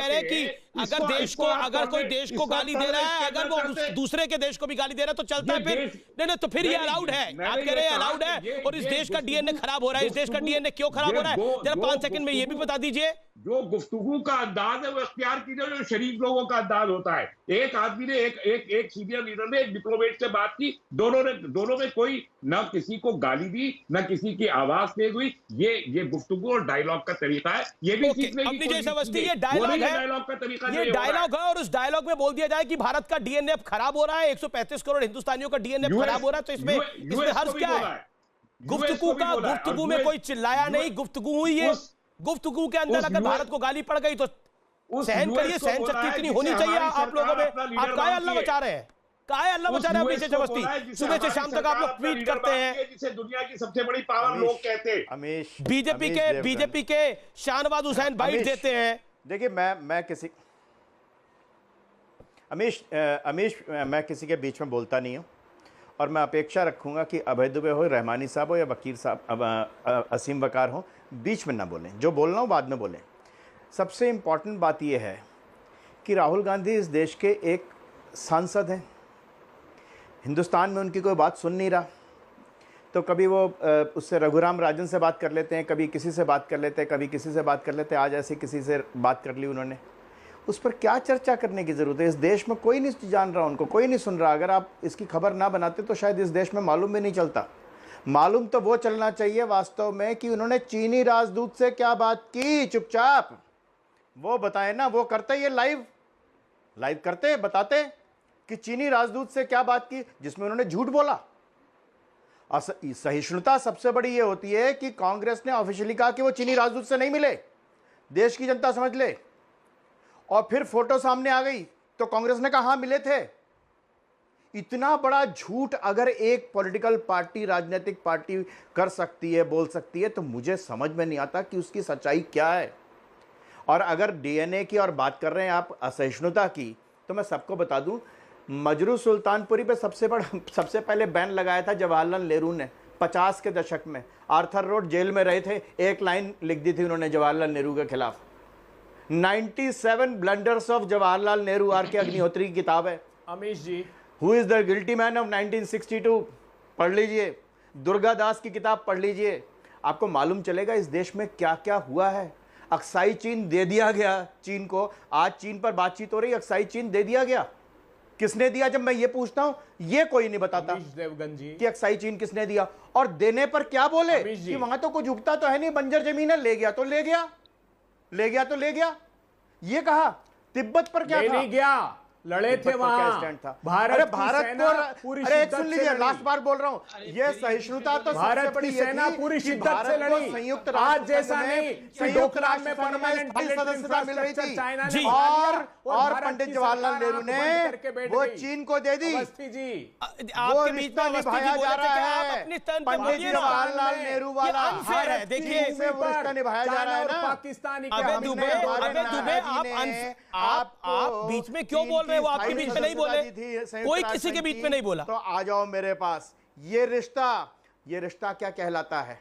रहे हैं कि अगर देश को, अगर कोई देश को गाली दे रहा है, अगर वो दूसरे के देश को भी गाली दे रहा है तो चलता है, फिर नहीं तो फिर ये अलाउड है। आप कह रहे हैं अलाउड है और इस देश का डीएनए खराब हो रहा है। इस देश का डीएनए क्यों खराब हो रहा है, जरा 5 सेकंड में ये भी बता दीजिए। जो गुफ्तगू का अंदाज है वो इख्तियार कीजिए जो शरीफ लोगों का अंदाज होता है। एक आदमी ने एक सीनियर लीडर ने एक डिप्लोमेट से बात की, दोनों में कोई न किसी को गाली दी न किसी की आवाज तेज हुई। ये गुफ्तगू और डायलॉग का तरीका है। ये भी सीखने की कोशिश है। ये डायलॉग है, डायलॉग का तरीका ये डायलॉग है और उस डायलॉग में बोल दिया जाए कि भारत का डीएनए खराब हो रहा है, 135 करोड़ हिंदुस्तानियों का डीएनए खराब हो रहा है, तो इसमें हर्ष क्या है? गुफ्तगू में कोई चिल्लाया नहीं, गुफ्तगू हुई है। गुफ्तगू के अंदर अगर भारत को गाली पड़ गई तो सहन करिए, सहन शक्ति इतनी होनी चाहिए आप लोगों में। आप काय अल्लाह बचा रहे हैं, काय अल्लाह बचा रहे हैं अपनी जबरदस्ती। सुबह से शाम तक आप लोग ट्वीट करते हैं, जिसे दुनिया की सबसे बड़ी पावर लोग कहते हैं। बीजेपी के शाहनवाज हुसैन बाइट देते हैं। देखिए मैं किसी अमीश मैं किसी के बीच में बोलता नहीं हूँ और मैं अपेक्षा रखूँगा कि अभय दुबे हो, रहमानी साहब हो या वकील साहब असीम वकार हो, बीच में ना बोलें। जो बोलना हो बाद में बोलें। सबसे इम्पॉर्टेंट बात यह है कि राहुल गांधी इस देश के एक सांसद हैं। हिंदुस्तान में उनकी कोई बात सुन नहीं रहा तो कभी वो उससे रघुराम राजन से बात कर लेते हैं, कभी किसी से बात कर लेते हैं, कभी किसी से बात कर लेते हैं। आज ऐसे किसी से बात कर ली उन्होंने। उस पर क्या चर्चा करने की ज़रूरत है? इस देश में कोई नहीं जान रहा, उनको कोई नहीं सुन रहा। अगर आप इसकी खबर ना बनाते तो शायद इस देश में मालूम भी नहीं चलता। मालूम तो वो चलना चाहिए वास्तव में कि उन्होंने चीनी राजदूत से क्या बात की। चुपचाप वो बताएं ना, वो करते ये लाइव करते, बताते कि चीनी राजदूत से क्या बात की जिसमें उन्होंने झूठ बोला। सहिष्णुता सबसे बड़ी ये होती है कि कांग्रेस ने ऑफिशियली कहा कि वो चीनी राजदूत से नहीं मिले, देश की जनता समझ ले, और फिर फोटो सामने आ गई तो कांग्रेस ने कहा हाँ मिले थे। इतना बड़ा झूठ अगर एक पॉलिटिकल पार्टी, राजनीतिक पार्टी कर सकती है, बोल सकती है, तो मुझे समझ में नहीं आता कि उसकी सच्चाई क्या है। और अगर डीएनए की और बात कर रहे हैं आप असहिष्णुता की, तो मैं सबको बता दूं, मजरू सुल्तानपुरी पे सबसे पहले बैन लगाया था जवाहरलाल नेहरू ने 50 के दशक में। आर्थर रोड जेल में रहे थे, एक लाइन लिख दी थी उन्होंने जवाहरलाल नेहरू के खिलाफ। 97 blunders of Jawaharlal Nehru, R K Agnihotri की किताब है। Amish ji, who is the guilty man of 1962 पढ़ लीजिए। दुर्गा दास की किताब पढ़ लीजिए, आपको मालूम चलेगा इस देश में क्या क्या हुआ है। अक्साई चीन दे दिया गया चीन को। आज चीन पर बातचीत हो रही, अक्साई चीन दे दिया गया। किसने दिया? जब मैं ये पूछता हूं ये कोई नहीं बताता कि अक्साई चीन किसने दिया। और देने पर क्या बोले कि वहां तो कुछ उगता तो है नहीं, बंजर जमीन है, ले गया तो ले गया, ले गया तो ले गया। ये कहा। तिब्बत पर क्या था? नहीं गया, लड़े थे वहां। स्टैंड था भारत को। अरे सुन लीजिए, लास्ट बार बोल रहा हूं, ये सहिष्णुता तो भारत की सेना पूरी शिद्दत से लड़ी। संयुक्त आज जैसा नहीं, संयुक्त राष्ट्र में परमानेंट सदस्यता मिल रही थी और पंडित जवाहरलाल नेहरू ने वो चीन को दे दी। वो रिश्ता निभाया जा रहा है, पंडित जवाहरलाल नेहरू वाला। देखिए वो रिश्ता निभाया जा रहा है ना पाकिस्तानी। आप बीच में क्यों बोल रहे? वो आपके बीच में नहीं बोले, कोई किसी के बीच में नहीं बोला। तो आ जाओ मेरे पास। ये रिश्ता क्या कहलाता है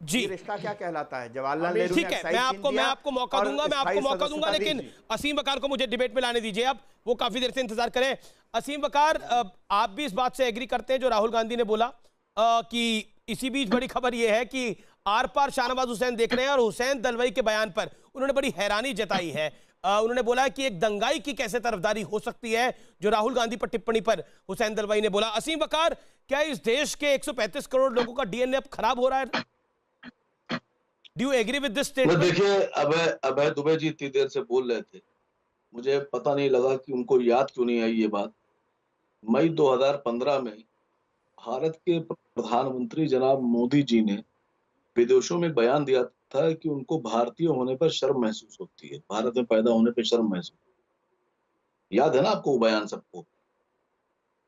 जी? ये रिश्ता क्या कहलाता है? जवाहरलाल नेहरू। ठीक है, मैं आपको मौका दूंगा, लेकिन असीम वकार को मुझे डिबेट में लाने दीजिए। अब वो काफी देर से इंतजार करें। असीम वकार, आप भी इस बात से एग्री करते हैं जो राहुल गांधी ने बोला कि इसी बीच बड़ी खबर यह है कि आर पार शाहनवाज हुसैन देख रहे हैं और हुसैन दलवाई के बयान पर उन्होंने बड़ी हैरानी जताई है। उन्होंने बोला कि एक दंगाई की कैसे तरफदारी हो सकती है, जो राहुल गांधी पर टिप्पणी पर हुसैन दलवाई ने बोला। असीम वकार, क्या इस देश के 135 करोड़ लोगों का डीएनए अब खराब हो रहा है? Do you agree with this statement? देखिए, अभय दुबे जी इतनी देर से बोल रहे थे, मुझे पता नहीं लगा कि उनको याद क्यों नहीं आई ये बात। मई 2015 में भारत के प्रधानमंत्री जनाब मोदी जी ने विदेशों में बयान दिया था कि उनको भारतीय होने पर शर्म महसूस होती है, भारत में पैदा होने पर शर्म महसूस। याद है ना आपको वो बयान? सबको,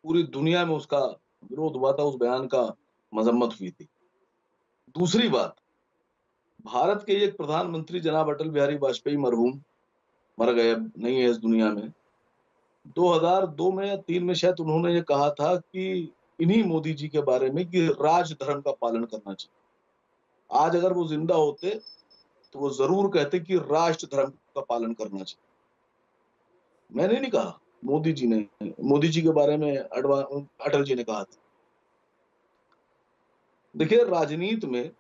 पूरी दुनिया में उसका विरोध हुआ था, उस बयान का मजम्मत हुई थी। दूसरी बात, भारत के एक प्रधानमंत्री जनाब अटल बिहारी वाजपेयी मरहूम मर गए, अब नहीं है इस दुनिया में। 2002 में या 3 में शायद उन्होंने ये कहा था कि इन्हीं मोदी जी के बारे में कि राज धर्म का पालन करना चाहिए। आज अगर वो जिंदा होते तो वो जरूर कहते कि राष्ट्र धर्म का पालन करना चाहिए। मैंने नहीं कहा, मोदी जी ने, मोदी जी के बारे में अटल जी ने कहा था। देखिए, राजनीति में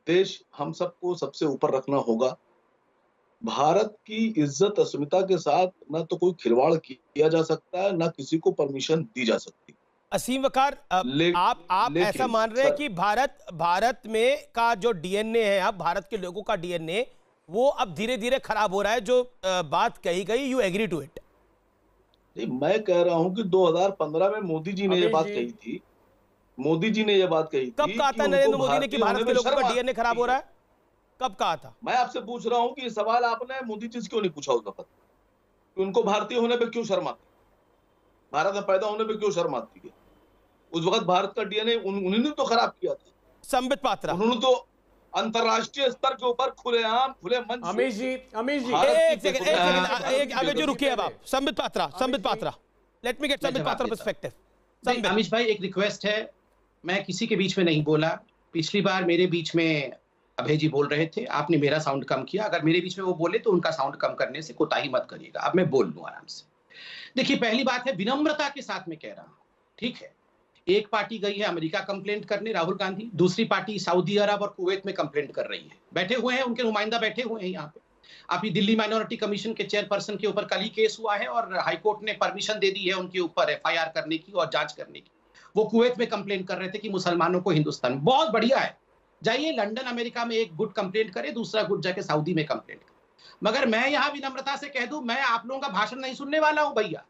देश हम सबको सबसे ऊपर रखना होगा। भारत की इज्जत अस्मिता के साथ ना तो कोई खिलवाड़ किया जा सकता है, ना किसी को परमिशन दी जा सकती। असीम वकार, आप ऐसा मान रहे हैं कि भारत में का जो डीएनए है, अब भारत के लोगों का डीएनए, वो अब धीरे धीरे खराब हो रहा है, जो बात कही गई, यू एग्री टू इट? नहीं, मैं कह रहा हूं कि 2015 में मोदी जी ने ये बात कही थी। मोदी जी ने ये बात कही थी। कब कहा था नरेंद्र मोदी ने कि भारत के लोगों का डीएनए खराब हो रहा है? कब कहा था? मैं आपसे पूछ रहा हूं कि ये सवाल आपने मोदी जी से क्यों नहीं पूछा उस वक्त? उनको भारतीय होने पे क्यों शर्म आती, भारत में पैदा होने पे क्यों शर्म आती है? उस वक्त भारत का डीएनए उन्होंने तो खराब किया था। संबित पात्रा, उन्होंने तो अंतरराष्ट्रीय स्तर के ऊपर खुलेआम खुले मंच। अमीश जी एक सेकंड रुकिए। अब आप Sambit Patra, let me gate Sambit Patra perspective. Amish भाई, एक रिक्वेस्ट है, मैं किसी के बीच में नहीं बोला। पिछली बार मेरे बीच में अभय जी बोल रहे थे, आपने मेरा साउंड कम किया। अगर मेरे बीच में वो बोले तो उनका साउंड कम करने से कोताही मत करिएगा। अब मैं बोल लूं आराम से। देखिए, पहली बात है, विनम्रता के साथ मैं कह रहा हूं, ठीक है, एक पार्टी गई है अमेरिका कंप्लेंट करने, राहुल गांधी, दूसरी पार्टी सऊदी अरब और कुवैत में कंप्लेंट कर रही है। बैठे हुए हैं, उनके नुमाइंदा बैठे हुए हैं यहाँ पे। अभी दिल्ली माइनॉरिटी कमीशन के चेयरपर्सन के ऊपर कल ही केस हुआ है और हाईकोर्ट ने परमिशन दे दी है उनके ऊपर एफआईआर करने की और जांच करने की। वो कुवैत में कंप्लेंट कर रहे थे कि मुसलमानों को हिंदुस्तान, बहुत बढ़िया है, जाइए लंदन अमेरिका में एक गुट कंप्लेंट करे, दूसरा गुट जाके सऊदी में कंप्लेंट करे। मगर मैं यहाँ विनम्रता से कह दूं, मैं आप लोगों का भाषण नहीं सुनने वाला हूं भैया।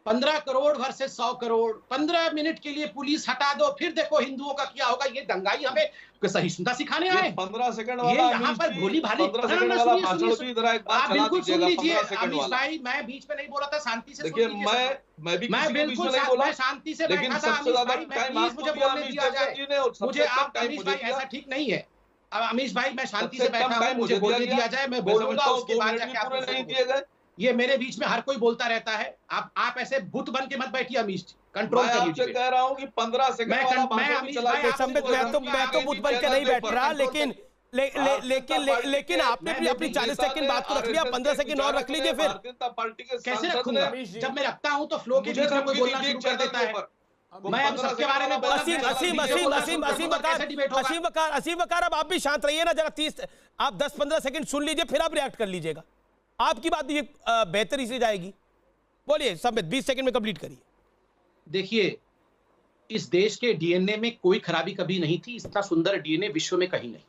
15 करोड़ वर्सेस 100 करोड़, 15 मिनट के लिए पुलिस हटा दो, फिर देखो हिंदुओं का क्या होगा। ये दंगाई हमें सहिष्णुता सिखाने आए। 15 सेकंड ये यहाँ पर भोली भाली आप बिल्कुल सुन लीजिए। अमीश भाई, मैं बीच में नहीं बोला था, शांति से देखिए, मैं बिल्कुल शांति से बैठा था। प्लीज मुझे बोलने दिया जाए। मुझे आप अमीश भाई, ऐसा ठीक नहीं है। अब अमीश भाई, मैं शांति से बैठा हूँ, मुझे बोलने दिया जाए, मैं बोलूंगा, उसके बाद जाके आप नहीं दिए गए। ये मेरे बीच में हर कोई बोलता रहता है। आप ऐसे बुत बन के मत बैठिए अमीश जी, कंट्रोल करिए। मैं आपसे कह रहा हूं कि 15 सेकंड मैं तो बुत बन के नहीं बैठ रहा, लेकिन आपने भी अपनी 40 सेकंड बात को रख लिया, 15 सेकंड और रख लीजिए। फिर कैसे रखूंगा? जब मैं रखता हूं तो फ्लो के बीच में कोई बोलना शुरू कर देता है। मैं अब सबके बारे में बोल असीम वकार, अब आप भी शांत रहिए ना जरा। 10-15 सेकंड सुन लीजिए, फिर आप रिएक्ट कर लीजिएगा। आपकी बात भी बेहतरी से जाएगी। बोलिए संबित, 20 सेकंड में कंप्लीट करिए। देखिए, इस देश के डीएनए में कोई खराबी कभी नहीं थी। इतना सुंदर डीएनए विश्व में कहीं नहीं।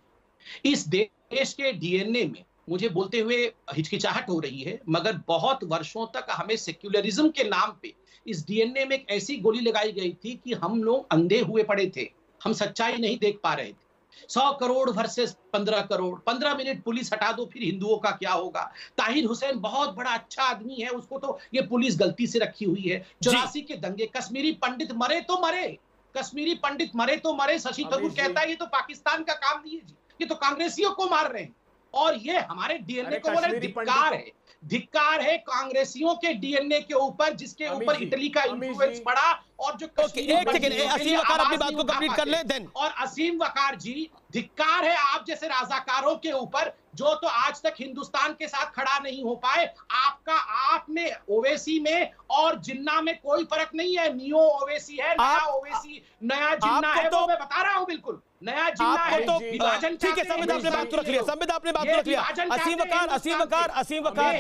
इस देश के डीएनए में मुझे बोलते हुए हिचकिचाहट हो रही है, मगर बहुत वर्षों तक हमें सेक्युलरिज्म के नाम पे इस डीएनए में एक ऐसी गोली लगाई गई थी कि हम लोग अंधे हुए पड़े थे, हम सच्चाई नहीं देख पा रहे थे। 100 crore versus 15 crore, 15 minute police हटा दो, फिर हिंदुओं का क्या होगा। ताहिर हुसैन बहुत बड़ा अच्छा आदमी है, उसको तो ये पुलिस गलती से रखी हुई है। 84 के दंगे, कश्मीरी पंडित मरे तो मरे, कश्मीरी पंडित मरे तो मरे। शशि थरूर कहता है ये तो पाकिस्तान का काम नहीं है जी, ये तो कांग्रेसियों को मार रहे हैं। और ये हमारे डीएनए को बोले धिक्कार है, धिक्कार है कांग्रेसियों के डीएनए के ऊपर, जिसके ऊपर इटली का इन्फ्लुएंस पड़ा। और जो एक सेकंड, असीम वकार अपनी बात को कंप्लीट कर ले देन। और असीम वकार जी, धिक्कार है आप जैसे राजाकारों के ऊपर, जो तो आज तक हिंदुस्तान के साथ खड़ा नहीं हो पाए। आप में ओवैसी में और जिन्ना में कोई फर्क नहीं है। नियो ओवैसी है, नया ओवैसी, नया जिन्ना है, वो मैं बता रहा हूं। बिल्कुल नया जिन्ना आपको है, तो विभाजन ठीक है, चाहते हैं संविदा आपने बात तो रख लिया, संविदा आपने बात तो रख लिया। असीम वकार,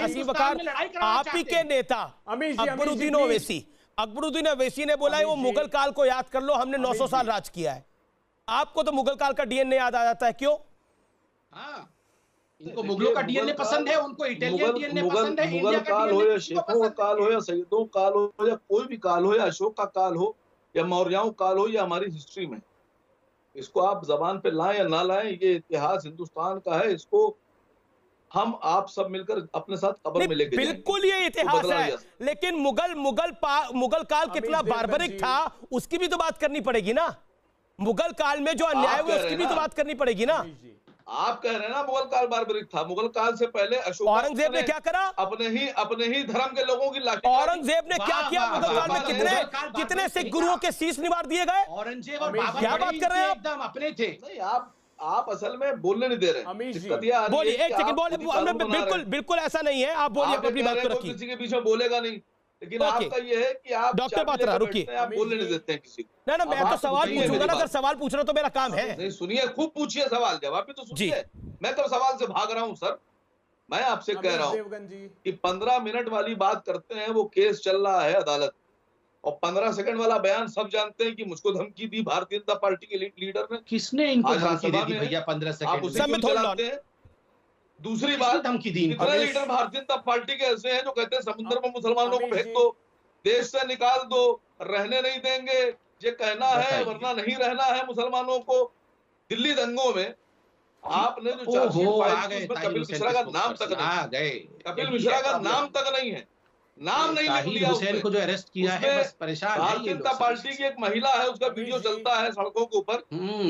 आप ही के नेता अकबरुद्दीन ओवैसी ने बोला है वो मुगल काल को याद कर लो, हमने 900 साल राज किया है। आपको तो मुगल काल का डीएनए याद आ जाता है, क्यों? हाँ, इनको मुगलों का डीएनए पसंद है, उनको इटालियन डीएनए पसंद है। मुगल काल हो या शेखों का काल हो या सैयदों का काल हो या कोई भी काल हो या अशोक का काल हो या मौर्यों काल हो या हमारी हिस्ट्री में, इसको आप जबान पे लाएं या ना लाएं, ये इतिहास हिंदुस्तान का है। इसको हम आप सब मिलकर अपने साथ कब्र में लेके बिल्कुल ये इतिहास है, लेकिन मुगल काल कितना बार्बरिक था उसकी भी तो बात करनी पड़ेगी ना। मुगल काल में जो अन्याय हुए उसकी भी तो बात करनी पड़ेगी ना। आप कह रहे हैं ना मुगल काल बार्बरिक था। मुगल काल से पहले अशोक औरंगजेब ने क्या करा? अपने ही धर्म के लोगों की लाठी। औरंगजेब ने क्या किया मुगल काल में? कितने सिख गुरुओं के शीश निवार दिए गए? औरंगजेब और क्या बात कर रहे हैं आप? एकदम अपने थे। नहीं, आप असल में बोलने नहीं दे रहे। बोलिए, एक सेकंड बोलिए। बिल्कुल ऐसा नहीं है, आप बोलिए, अपनी बात को रखिए। किसी के बीच में बोलेगा नहीं, लेकिन आपका ये है कि आप डॉक्टर पात्रा रुकिए, आप बोलने नहीं देते हैं किसी को। ना मैं तो सवाल पूछूंगा ना, अगर सवाल पूछना तो मेरा काम है। नहीं, सुनिए, खूब पूछिए सवाल, जवाब भी तो सुनिए। मैं कब सवाल से भाग रहा हूँ सर? मैं आपसे कह रहा हूँ कि 15 मिनट वाली बात करते हैं, वो केस चल रहा है अदालत, और 15 सेकंड वाला बयान सब जानते हैं कि मुझको धमकी दी भारतीय जनता पार्टी के लीडर ने। किसने इनको धमकी दी भैया? 15 सेकंड आप उसे क्यों चलाते हैं? दूसरी बात, धमकी दी कितने लीडर भारतीय जनता पार्टी के ऐसे हैं जो कहते हैं समुद्र में मुसलमानों को फेंक दो, देश से निकाल दो, रहने नहीं देंगे, ये कहना है, वरना नहीं रहना है मुसलमानों को। दिल्ली दंगों में आपने जो चार्जशीट फाइल, कपिल मिश्रा का नाम तक नहीं, कपिल मिश्रा का नाम तक नहीं है, नाम नहीं लिख लिया हुसैन को जो अरेस्ट किया है, बस परेशान है। भारतीय जनता पार्टी की एक महिला है, उसका वीडियो चलता है सड़कों के ऊपर,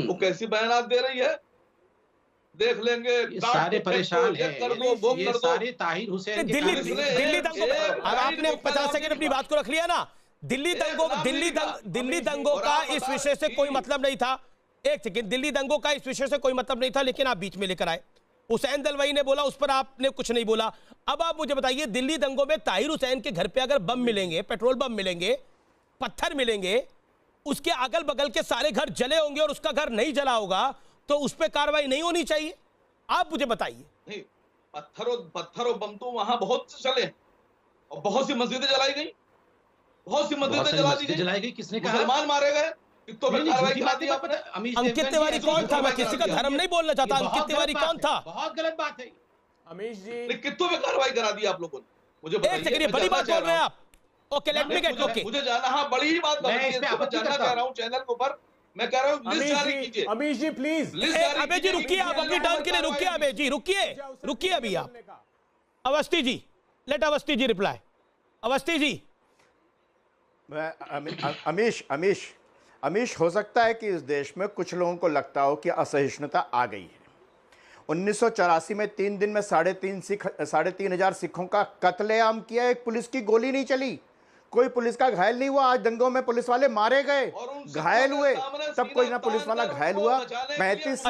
वो कैसी बयानात दे रही है, देख लेंगे। सारे परेशान हैं, ये सारे ताहिर हुसैन के दिल्ली दंगों। अब आपने 50 सेकंड अपनी बात को रख लिया ना। दिल्ली दंगों का इस विषय से कोई मतलब नहीं था। एक सेकंड, दिल्ली दंगों का इस विषय से कोई मतलब नहीं था, लेकिन आप बीच में लेकर आए। हुसैन दलवाई ने बोला, उस पर आपने कुछ नहीं बोला। अब आप मुझे बताइए, दिल्ली दंगों में ताहिर हुसैन के घर पे अगर बम मिलेंगे, पेट्रोल बम मिलेंगे, पत्थर मिलेंगे, उसके अगल बगल के सारे घर जले होंगे और उसका घर नहीं जला होगा, तो उस पर कार्रवाई नहीं होनी चाहिए? आप मुझे बताइए। नहीं, पत्थर और बम तो वहां बहुत से चले, और बहुत सी मस्जिदें जलाई गई, बहुत सी मस्जिदें जलाई गई। किसने कहा? मुसलमान मारे गए। अंकित तिवारी कौन था? मैं किसी का धर्म नहीं बोलना चाहता। अंकित तिवारी कौन था? बहुत गलत बात है अमीश जी। कितनों पे कार्रवाई करा दी आप लोगों ने? मुझे एक सेकंड, ये बड़ी बात बोल रहे हैं आप। Okay, let me gate. Okay, मुझे जाना, हाँ, बड़ी ही बात जानना चाह रहा हूँ चैनल के ऊपर। मैं कह रहा हूँ लिस्ट जारी कीजिए। अमीश जी प्लीज। अबे जी रुकिए, आप अपनी टर्न के लिए रुकिए। अबे जी रुकिए अभी आप। Awasthi ji, late Awasthi ji reply. अवस्थी जी। अमीश, हो सकता है कि इस देश में कुछ लोगों को लगता हो कि असहिष्णुता आ गई है। 1984 में 3 दिन में 3,500 सिखों का कत्लेआम किया, एक पुलिस की गोली नहीं चली, कोई पुलिस का घायल नहीं हुआ। आज दंगों में पुलिस वाले मारे गए, घायल हुए, तब कोई ना पुलिस वाला घायल हुआ। 35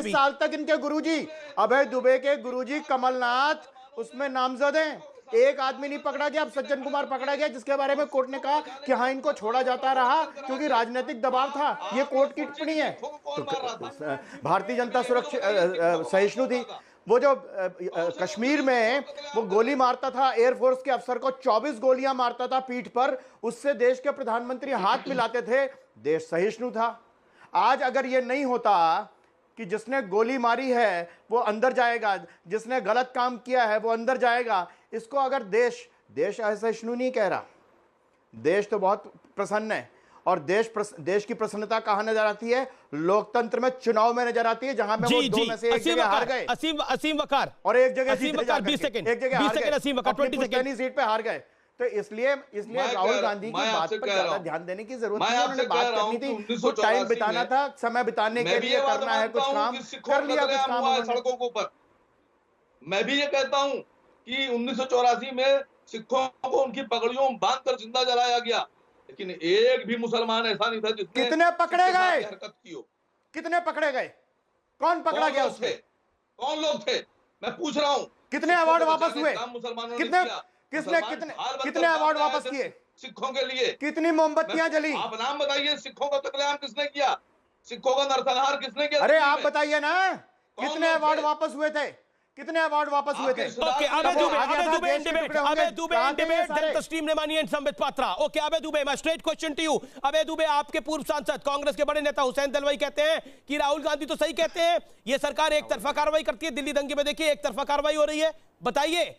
साल तक इनके गुरुजी, अभय दुबे के गुरुजी कमलनाथ उसमें नामजद हैं। एक आदमी नहीं पकड़ा गया। अब सज्जन कुमार पकड़ा गया, जिसके बारे में कोर्ट ने कहा कि हाँ, इनको छोड़ा जाता रहा क्योंकि राजनीतिक दबाव था। ये कोर्ट की टिप्पणी है। तो भारतीय जनता सुरक्षा सहिष्णु थी। वो जो कश्मीर में वो गोली मारता था, एयरफोर्स के अफसर को 24 गोलियां मारता था पीठ पर, उससे देश के प्रधानमंत्री हाथ मिलाते थे, देश सहिष्णु था। आज अगर ये नहीं होता कि जिसने गोली मारी है वो अंदर जाएगा, जिसने गलत काम किया है वो अंदर जाएगा, इसको अगर देश असहिष्णु नहीं कह रहा, देश तो बहुत प्रसन्न है। और देश की प्रसन्नता कहां नजर आती है? लोकतंत्र में, चुनाव में नजर आती है, जहां में वो 2 में से एक जगह हार गए। असीम वकार और एक जगह असीम वकार 20 सेकंड असीम वकार 20 सेकंड सीट पे हार गए। तो इसलिए राहुल गांधी की बात पर ज्यादा ध्यान देने की जरूरत नहीं है। उन्होंने बात करनी थी, वो टाइम बिताना था, समय बिताने के लिए करना है कुछ काम, कर लिया कुछ काम सड़कों के ऊपर। मैं भी ये कहता हूं कि 1984 में सिखों को उनकी पगड़ियों में बांधकर जिंदा जलाया गया, लेकिन एक भी मुसलमान ऐसा नहीं था जिसने कितने पकड़े गए, हरकत की हो। कितने पकड़े गए, कौन पकड़ा गया उसमें? कौन लोग थे? मैं पूछ रहा हूं। कितने अवार्ड वापस हुए? कितने अवार्ड वापस किए सिखों के लिए? कितनी मोमबत्तियां जली? आप नाम बताइए, सिखों का कत्लेआम किसने किया? सिखों का नरसंहार किसने किया? अरे आप बताइए ना, कितने अवार्ड वापस हुए थे? कितने अवार्ड वापस हुए थे? ओके, अबे दुबे इन डिबेट, देन तस्लीम नेमानी एंड संबित पात्रा। ओके, अबे दुबे, मैं स्ट्रेट क्वेश्चन टू यू। अबे दुबे, आपके पूर्व सांसद कांग्रेस के बड़े नेता हुसैन दलवाई कहते हैं कि राहुल गांधी तो सही कहते हैं, ये सरकार एक तरफा कार्रवाई करती है। दिल्ली दंगे में देखिए एक तरफा कार्रवाई हो रही है। बताइए,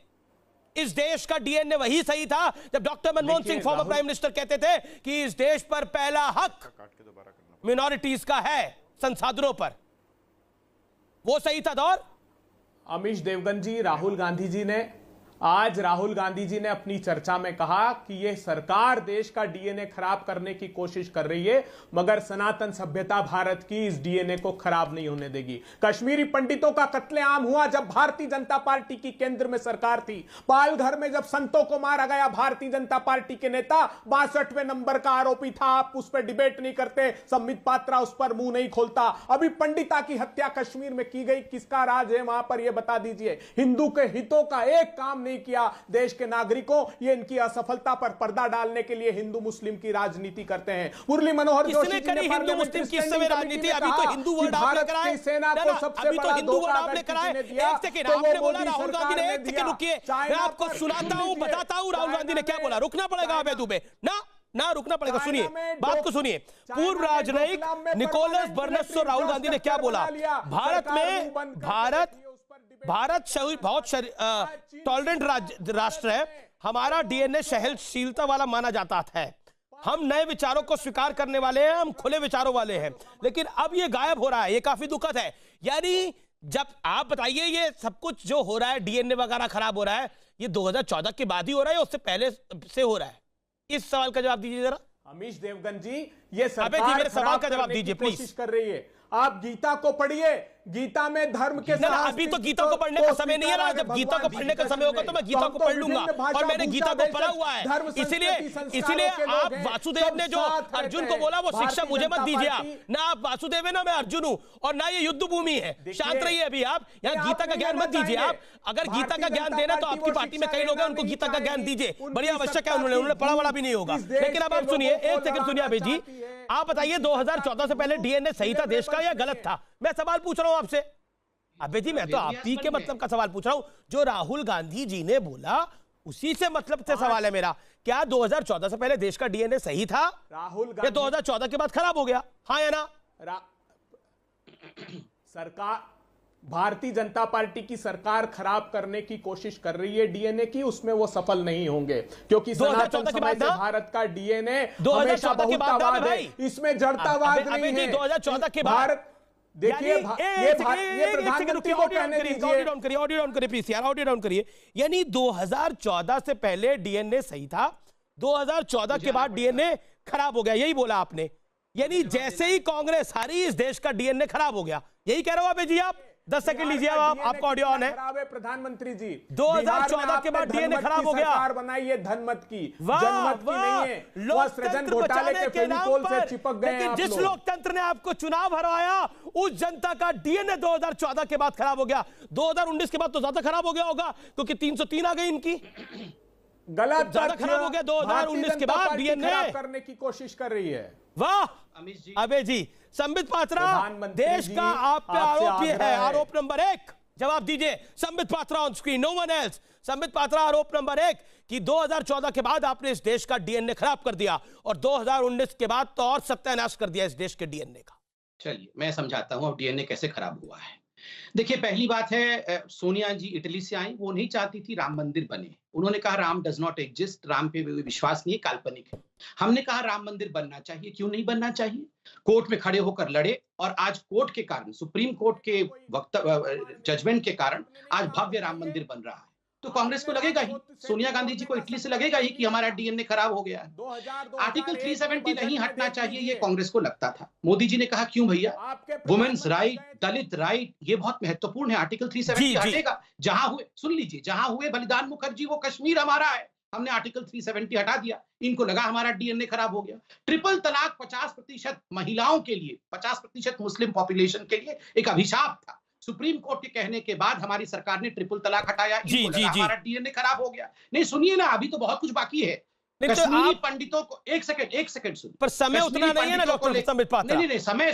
इस देश का डीएनए वही सही था जब doctor Manmohan Singh former prime minister कहते थे कि इस देश पर पहला हक मिनॉरिटीज का है संसाधनों पर। वो सही था दौर। अमीश देवगन जी, राहुल गांधी जी ने अपनी चर्चा में कहा कि यह सरकार देश का डीएनए खराब करने की कोशिश कर रही है, मगर सनातन सभ्यता भारत की इस डीएनए को खराब नहीं होने देगी। कश्मीरी पंडितों का कत्लेआम हुआ जब भारतीय जनता पार्टी की केंद्र में सरकार थी। पालघर में जब संतों को मारा गया, भारतीय जनता पार्टी के नेता 62वें नंबर का आरोपी था। आप उस पर डिबेट नहीं करते, संबित पात्रा उस पर मुंह नहीं खोलता। अभी पंडिता की हत्या कश्मीर में की गई, किसका राज है वहां पर यह बता दीजिए। हिंदू के हितों का एक काम नहीं किया देश के नागरिकों। ये इनकी असफलता पर पर्दा डालने के लिए हिंदू मुस्लिम की राजनीति करते हैं। मुरली मनोहर जोशी जी ने हिंदू मुस्लिम की समय राजनीति, अभी तो हिंदू वर्ड आप लेकर आए, सेना को सबसे बड़ा हिंदू वर्ड आप लेकर आए। एक सेकंड, आपने बोला राहुल गांधी ने, एक सेकंड रुकिए, मैं आपको सुनाता हूं, बताता हूं राहुल गांधी ने क्या बोला। रुकना पड़ेगा अबे दुबे, ना रुकना पड़ेगा। सुनिए बात को, सुनिए। पूर्व राजनयिक निकोलस बर्नस और राहुल गांधी ने क्या बोला। भारत में भारत बहुत टॉलरेंट राष्ट्र है, हमारा डीएनए सहनशीलता वाला माना जाता है, हम नए विचारों को स्वीकार करने वाले हैं, हम खुले विचारों वाले हैं। लेकिन अब ये गायब हो रहा है, ये काफी दुखद है। यानी जब आप बताइए ये सब कुछ जो हो रहा है, डीएनए वगैरह खराब हो रहा है, ये 2014 के बाद ही हो रहा है, उससे पहले से हो रहा है? इस सवाल का जवाब दीजिए जरा। अमीश देवगन जी, ये सरकार मेरे सवाल का जवाब दीजिए प्लीज। कोशिश कर रही है। आप गीता को पढ़िए, गीता में धर्म के साथ अभी तो गीता को पढ़ने का समय नहीं है ना। जब गीता को पढ़ने का समय होगा तो मैं गीता को पढ़ लूंगा, और मैंने गीता को पढ़ा हुआ है। इसीलिए आप वासुदेव ने जो अर्जुन को बोला वो शिक्षा मुझे मत दीजिए आप। ना आप वासुदेव है ना मैं अर्जुन हूं, और ना ये युद्ध भूमि है। शांत रहिए अभी आप, यहाँ गीता का ज्ञान मत दीजिए आप। अगर गीता का ज्ञान देना तो आपकी पार्टी में कई लोग हैं, उनको गीता का ज्ञान दीजिए, बड़ी आवश्यक है। उन्होंने पढ़ा वाला भी नहीं होगा। लेकिन अब आप सुनिए, एक सेकंड सुनिए अभी जी, आप बताइए 2014 से पहले डीएनए सही था देश का या गलत था? मैं सवाल पूछ रहा हूं आपसे। अबे जी, मैं तो आप ही के मतलब का सवाल पूछ रहा हूं। जो राहुल गांधी जी ने बोला उसी से मतलब से सवाल है मेरा। क्या 2014 से पहले देश का डीएनए सही था? राहुल गांधी 2014 के बाद खराब हो गया? हाँ या ना? सरकार, भारतीय जनता पार्टी की सरकार खराब करने की कोशिश कर रही है डीएनए की, उसमें वो सफल नहीं होंगे, क्योंकि सनातन समय से भारत का डीएनए हमेशा बहुतावाद है, इसमें जड़तावाद नहीं है। 2014 के बाद देखिए, ये प्रधानमंत्री को कहने दीजिए। ऑडियो डाउन करिए। यानी 2014 से पहले डीएनए सही था, 2014 के बाद डीएनए खराब हो गया, यही बोला आपने। यानी जैसे ही कांग्रेस हारी इस देश का डीएनए खराब हो गया, यही कह रहे हो अबे जी आप? 10 सेकंड लीजिए आप, आपका ऑडियो ऑन है। प्रधानमंत्री जी, 2014 के बाद डीएनए खराब हो गया। सरकार बनाई है धनमत की, जनमत की नहीं है। लोकतंत्र घोटाले के फेविकोल से चिपक गए। लेकिन जिस लोकतंत्र ने आपको चुनाव हरवाया, उस जनता का डीएनए 2014 के बाद खराब हो गया। 2019 के बाद तो ज्यादा खराब हो गया होगा, क्योंकि 303 आ गई इनकी। गलत ज्यादा खराब हो गया 2019 के बाद डीएनए करने की कोशिश कर रही है। वाह अबे जी, संबित पात्रा, देश का आप पे आरोप ये है, आरोप नंबर 1 जवाब दीजिए। Sambit Patra on screen, no one else. Sambit Patra, आरोप नंबर 1 कि 2014 के बाद आपने इस देश का डीएनए खराब कर दिया, और 2019 के बाद तो और सत्यानाश कर दिया इस देश के डीएनए का। चलिए मैं समझाता हूं अब डीएनए कैसे खराब हुआ है। देखिए, पहली बात है, सोनिया जी इटली से आई, वो नहीं चाहती थी राम मंदिर बने। उन्होंने कहा Ram does not exist, Ram पे विश्वास नहीं है, काल्पनिक है। हमने कहा राम मंदिर बनना चाहिए, क्यों नहीं बनना चाहिए? कोर्ट में खड़े होकर लड़े, और आज कोर्ट के कारण, सुप्रीम कोर्ट के जजमेंट के कारण आज भव्य राम मंदिर बन रहा है। तो कांग्रेस को लगेगा ही, सोनिया गांधी जी को इटली से लगेगा ही कि हमारा डीएनए खराब हो गया है। आर्टिकल 370 नहीं हटना चाहिए, ये कांग्रेस को लगता था। मोदी जी ने कहा क्यों भैया, वुमेन्स राइट, दलित राइट, ये बहुत महत्वपूर्ण है, आर्टिकल 370 हटेगा। जहां हुए, सुन लीजिए, जहां हुए बलिदान मुखर्जी, वो कश्मीर हमारा है, हमने आर्टिकल 370 हटा दिया। इनको लगा हमारा डीएनए खराब हो गया। ट्रिपल तलाक 50% महिलाओं के लिए, 50% मुस्लिम पॉपुलेशन के लिए एक अभिशाप था। सुप्रीम कोर्ट के कहने के बाद हमारी सरकार ने ट्रिपल तलाक हटाया। हमारा डीएनए खराब हो गया। नहीं सुनिए ना, अभी तो बहुत कुछ बाकी है। कश्मीरी पंडितों को एक सेकंड सुनिए, पर समय उतना नहीं है ना डॉक्टर संबित पात्रा। नहीं, समय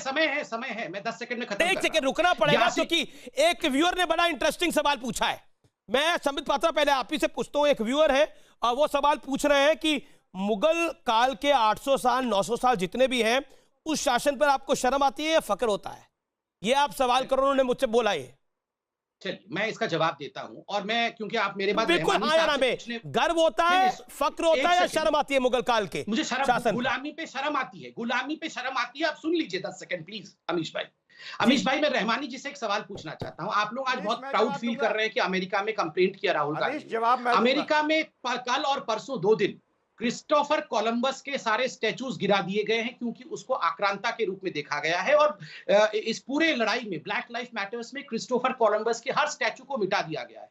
है, मैं 10 सेकंड में खत्म। एक सेकंड रुकना पड़ेगा क्योंकि एक व्यूअर ने बड़ा इंटरेस्टिंग सवाल पूछा है। मैं संबित पात्रा पहले आप ही से पूछता हूं, एक व्यूअर है और वो सवाल पूछ रहे हैं कि मुगल काल के 800 साल 900 साल जितने भी हैं उस शासन पर आपको शर्म आती है या फक्र होता है? ये आप सवाल करो, उन्होंने मुझसे बोला ये। चलिए मैं इसका जवाब देता हूं, और मैं क्योंकि आप मेरे बाद बिल्कुल गर्व होता है, फक्र होता है या शर्म आती है मुगल काल के? मुझे शर्म, गुलामी पे शर्म आती है, गुलामी पे शर्म आती है। आप सुन लीजिए 10 सेकंड प्लीज। अमीश भाई मैं रहमानी जी से एक सवाल पूछना चाहता हूं। आप लोग आज बहुत प्राउड फील कर रहे हैं कि अमेरिका में कंप्लेंट किया राहुल गांधी। अमेरिका में कल और परसों 2 दिन क्रिस्टोफर कोलंबस के सारे स्टैचूज गिरा दिए गए हैं क्योंकि उसको आक्रांता के रूप में देखा गया है, और इस पूरे लड़ाई में ब्लैक लाइफ मैटर्स में क्रिस्टोफर कोलंबस के हर स्टैचू को मिटा दिया गया है।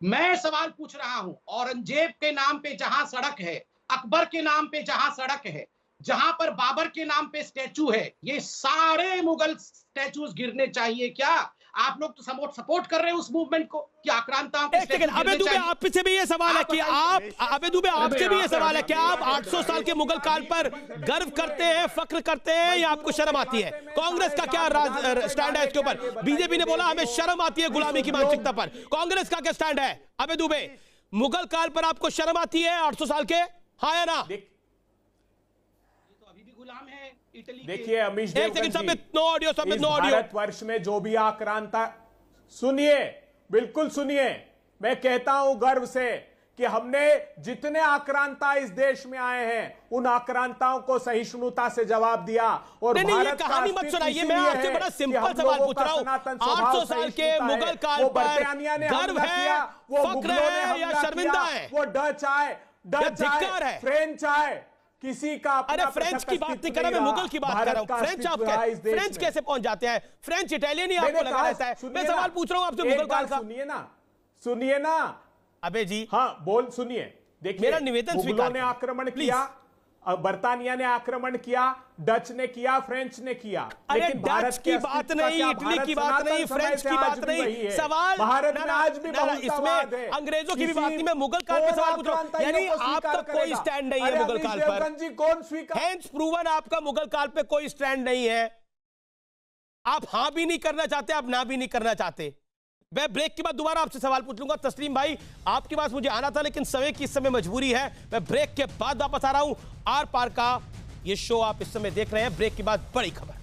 मैं सवाल पूछ रहा हूं, औरंगजेब के नाम पे जहां सड़क है, अकबर के नाम पे जहां सड़क है, जहां पर बाबर के नाम पे स्टैचू है, ये सारे मुगल स्टैचूज गिरने चाहिए क्या? आप लोग तो सपोर्ट कर रहे हैं उस मूवमेंट को कि आक्रांताओं के स्टैचू गिरने चाहिए। अबे दुबे आपसे भी ये सवाल है कि आपसे भी ये सवाल है कि आप 800 साल के मुगल काल पर गर्व करते हैं, फक्र करते हैं या आपको शर्म आती है? कांग्रेस का क्या स्टैंड है इसके ऊपर? बीजेपी ने बोला हमें शर्म आती है गुलामी की मानसिकता पर, कांग्रेस का क्या स्टैंड है? अबे दुबे, मुगल काल पर आपको शर्म आती है 800 साल के, हाँ या ना? गुलाम है इटली। देखिए अमीश देवगन जी, नो ऑडियो, भारतवर्ष में जो भी आक्रांता, सुनिए, बिल्कुल सुनिए, मैं कहता हूं गर्व से कि हमने जितने आक्रांता इस देश में आए हैं उन आक्रांताओं को सहिष्णुता से जवाब दिया। और ये कहानी मत सुनाइए, मैं आपसे बड़ा सिंपल सवाल पूछ रहा हूं। 800 साल के मुगल काल पर गर्व है, फक्र है या शर्मिंदा है? वो डच आए, फ्रेंच आए, किसी का अरे फ्रेंच की बात नहीं कर रहा, मैं मुगल की बात कर रहा हूं। फ्रेंच आप फ्रेंच कैसे पहुंच जाते हैं? फ्रेंच इटालियन ही आपको लगा रहता है। मैं सवाल पूछ रहा हूं आपसे मुगल काल का। सुनिए ना अबे जी, हाँ बोल सुनिए। देखिए मेरा निवेदन स्वीकार, मुगलों ने आक्रमण किया, बर्तानिया ने आक्रमण किया, डच ने किया, फ्रेंच ने किया। लेकिन डच की बात नहीं, इटली की बात नहीं, फ्रेंच की बात नहीं, सवाल भारत में आज भी इसमें अंग्रेजों की भी बात नहीं। मैं मुगल काल पे सवाल पूछ रहा हूं, यानी आपका कोई स्टैंड नहीं है मुगल काल पर। कौन स्वीकार? हेंस प्रूवन आपका मुगल काल पे कोई स्टैंड नहीं है। आप हां भी नहीं करना चाहते, आप ना भी नहीं करना चाहते। मैं ब्रेक के बाद दोबारा आपसे सवाल पूछ लूंगा। तस्लीम भाई, आपके पास मुझे आना था लेकिन समय की इस समय मजबूरी है। मैं ब्रेक के बाद वापस आ रहा हूं। आर पार का ये शो आप इस समय देख रहे हैं। ब्रेक के बाद बड़ी खबर।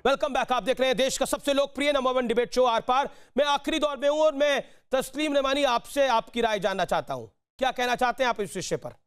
Welcome back. आप देख रहे हैं देश का सबसे लोकप्रिय नंबर 1 डिबेट शो आर पार। मैं आखिरी दौर में हूं और मैं तस्लीम रहमानी आपसे आपकी राय जानना चाहता हूं। क्या कहना चाहते हैं आप इस विषय पर?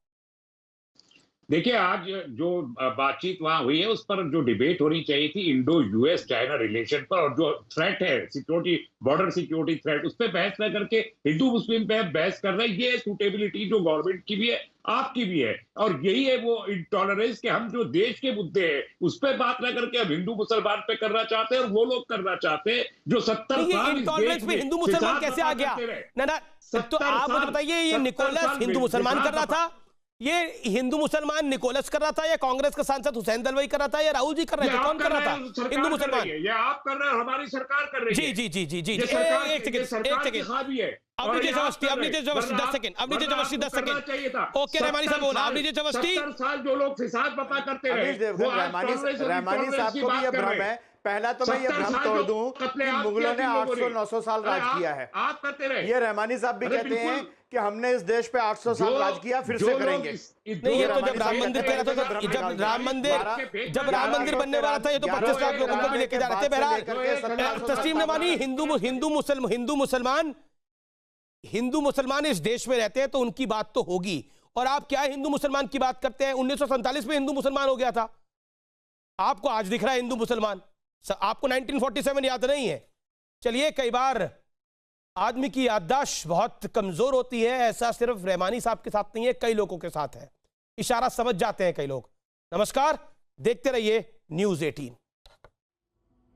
देखिए, आज जो बातचीत वहां हुई है उस पर जो डिबेट होनी चाहिए थी इंडो यूएस चाइना रिलेशन पर, और जो थ्रेट है सिक्योरिटी, बॉर्डर सिक्योरिटी थ्रेट, उस पर बहस न करके हिंदू मुस्लिम पे बहस कर रहे हैं। ये सूटेबिलिटी जो गवर्नमेंट की भी है, आपकी भी है, और यही है वो इंटॉलरेंस के हम जो देश के मुद्दे हैं उस पर बात न करके अब हिंदू मुसलमान पे करना चाहते हैं, और वो लोग करना चाहते हैं जो 70 साल इंटॉलरेंस में हिंदू मुसलमान कैसे आ गया? ना तो आप मुझे बताइए, ये निकोलस हिंदू मुसलमान कर रहा था, ये हिंदू मुसलमान निकोलस कर रहा था, या कांग्रेस का सांसद हुसैन दलवाई कर रहा था, या राहुल जी कर रहे थे? कौन कर रहा था? हिंदू मुसलमान। ये आप कर रहे हैं, हमारी सरकार कर रही है। जी जी जी जी जी। एक सेकंड 10 सेकंड। ओके रहमानी साहब बोला, अब नीचे जबरदस्ती 70 साल जो लोग फिसाद बता करते हैं, रहमानी साहब को भी ये भ्रम है। पहला तो मैं ये भ्रम तोड़ दूं कि मुगलों ने 800-900 साल राज किया है। आप करते रहे। ये रहमानी साहब भी कहते हैं कि हमने इस देश पे 800 साल राज किया, फिर से करेंगे। नहीं, ये तो जब राम मंदिर पे रहता था, जब राम मंदिर बनने वाला था, ये तो 25 लाख लोगों को भी लेके जा रहे थे। बहरहाल तस्लीम रहमानी, हिंदू मुसलमान इस देश में रहते हैं तो उनकी बात तो होगी। और आप क्या हिंदू मुसलमान की बात करते हैं? 1947 में हिंदू मुसलमान हो गया था, आपको आज दिख रहा है हिंदू मुसलमान, आपको 1947 याद नहीं है। चलिए, कई बार आदमी की याददाश्त बहुत कमजोर होती है, ऐसा सिर्फ रहमानी साहब के साथ नहीं है, कई लोगों के साथ है। इशारा समझ जाते हैं कई लोग। नमस्कार, देखते रहिए News 18।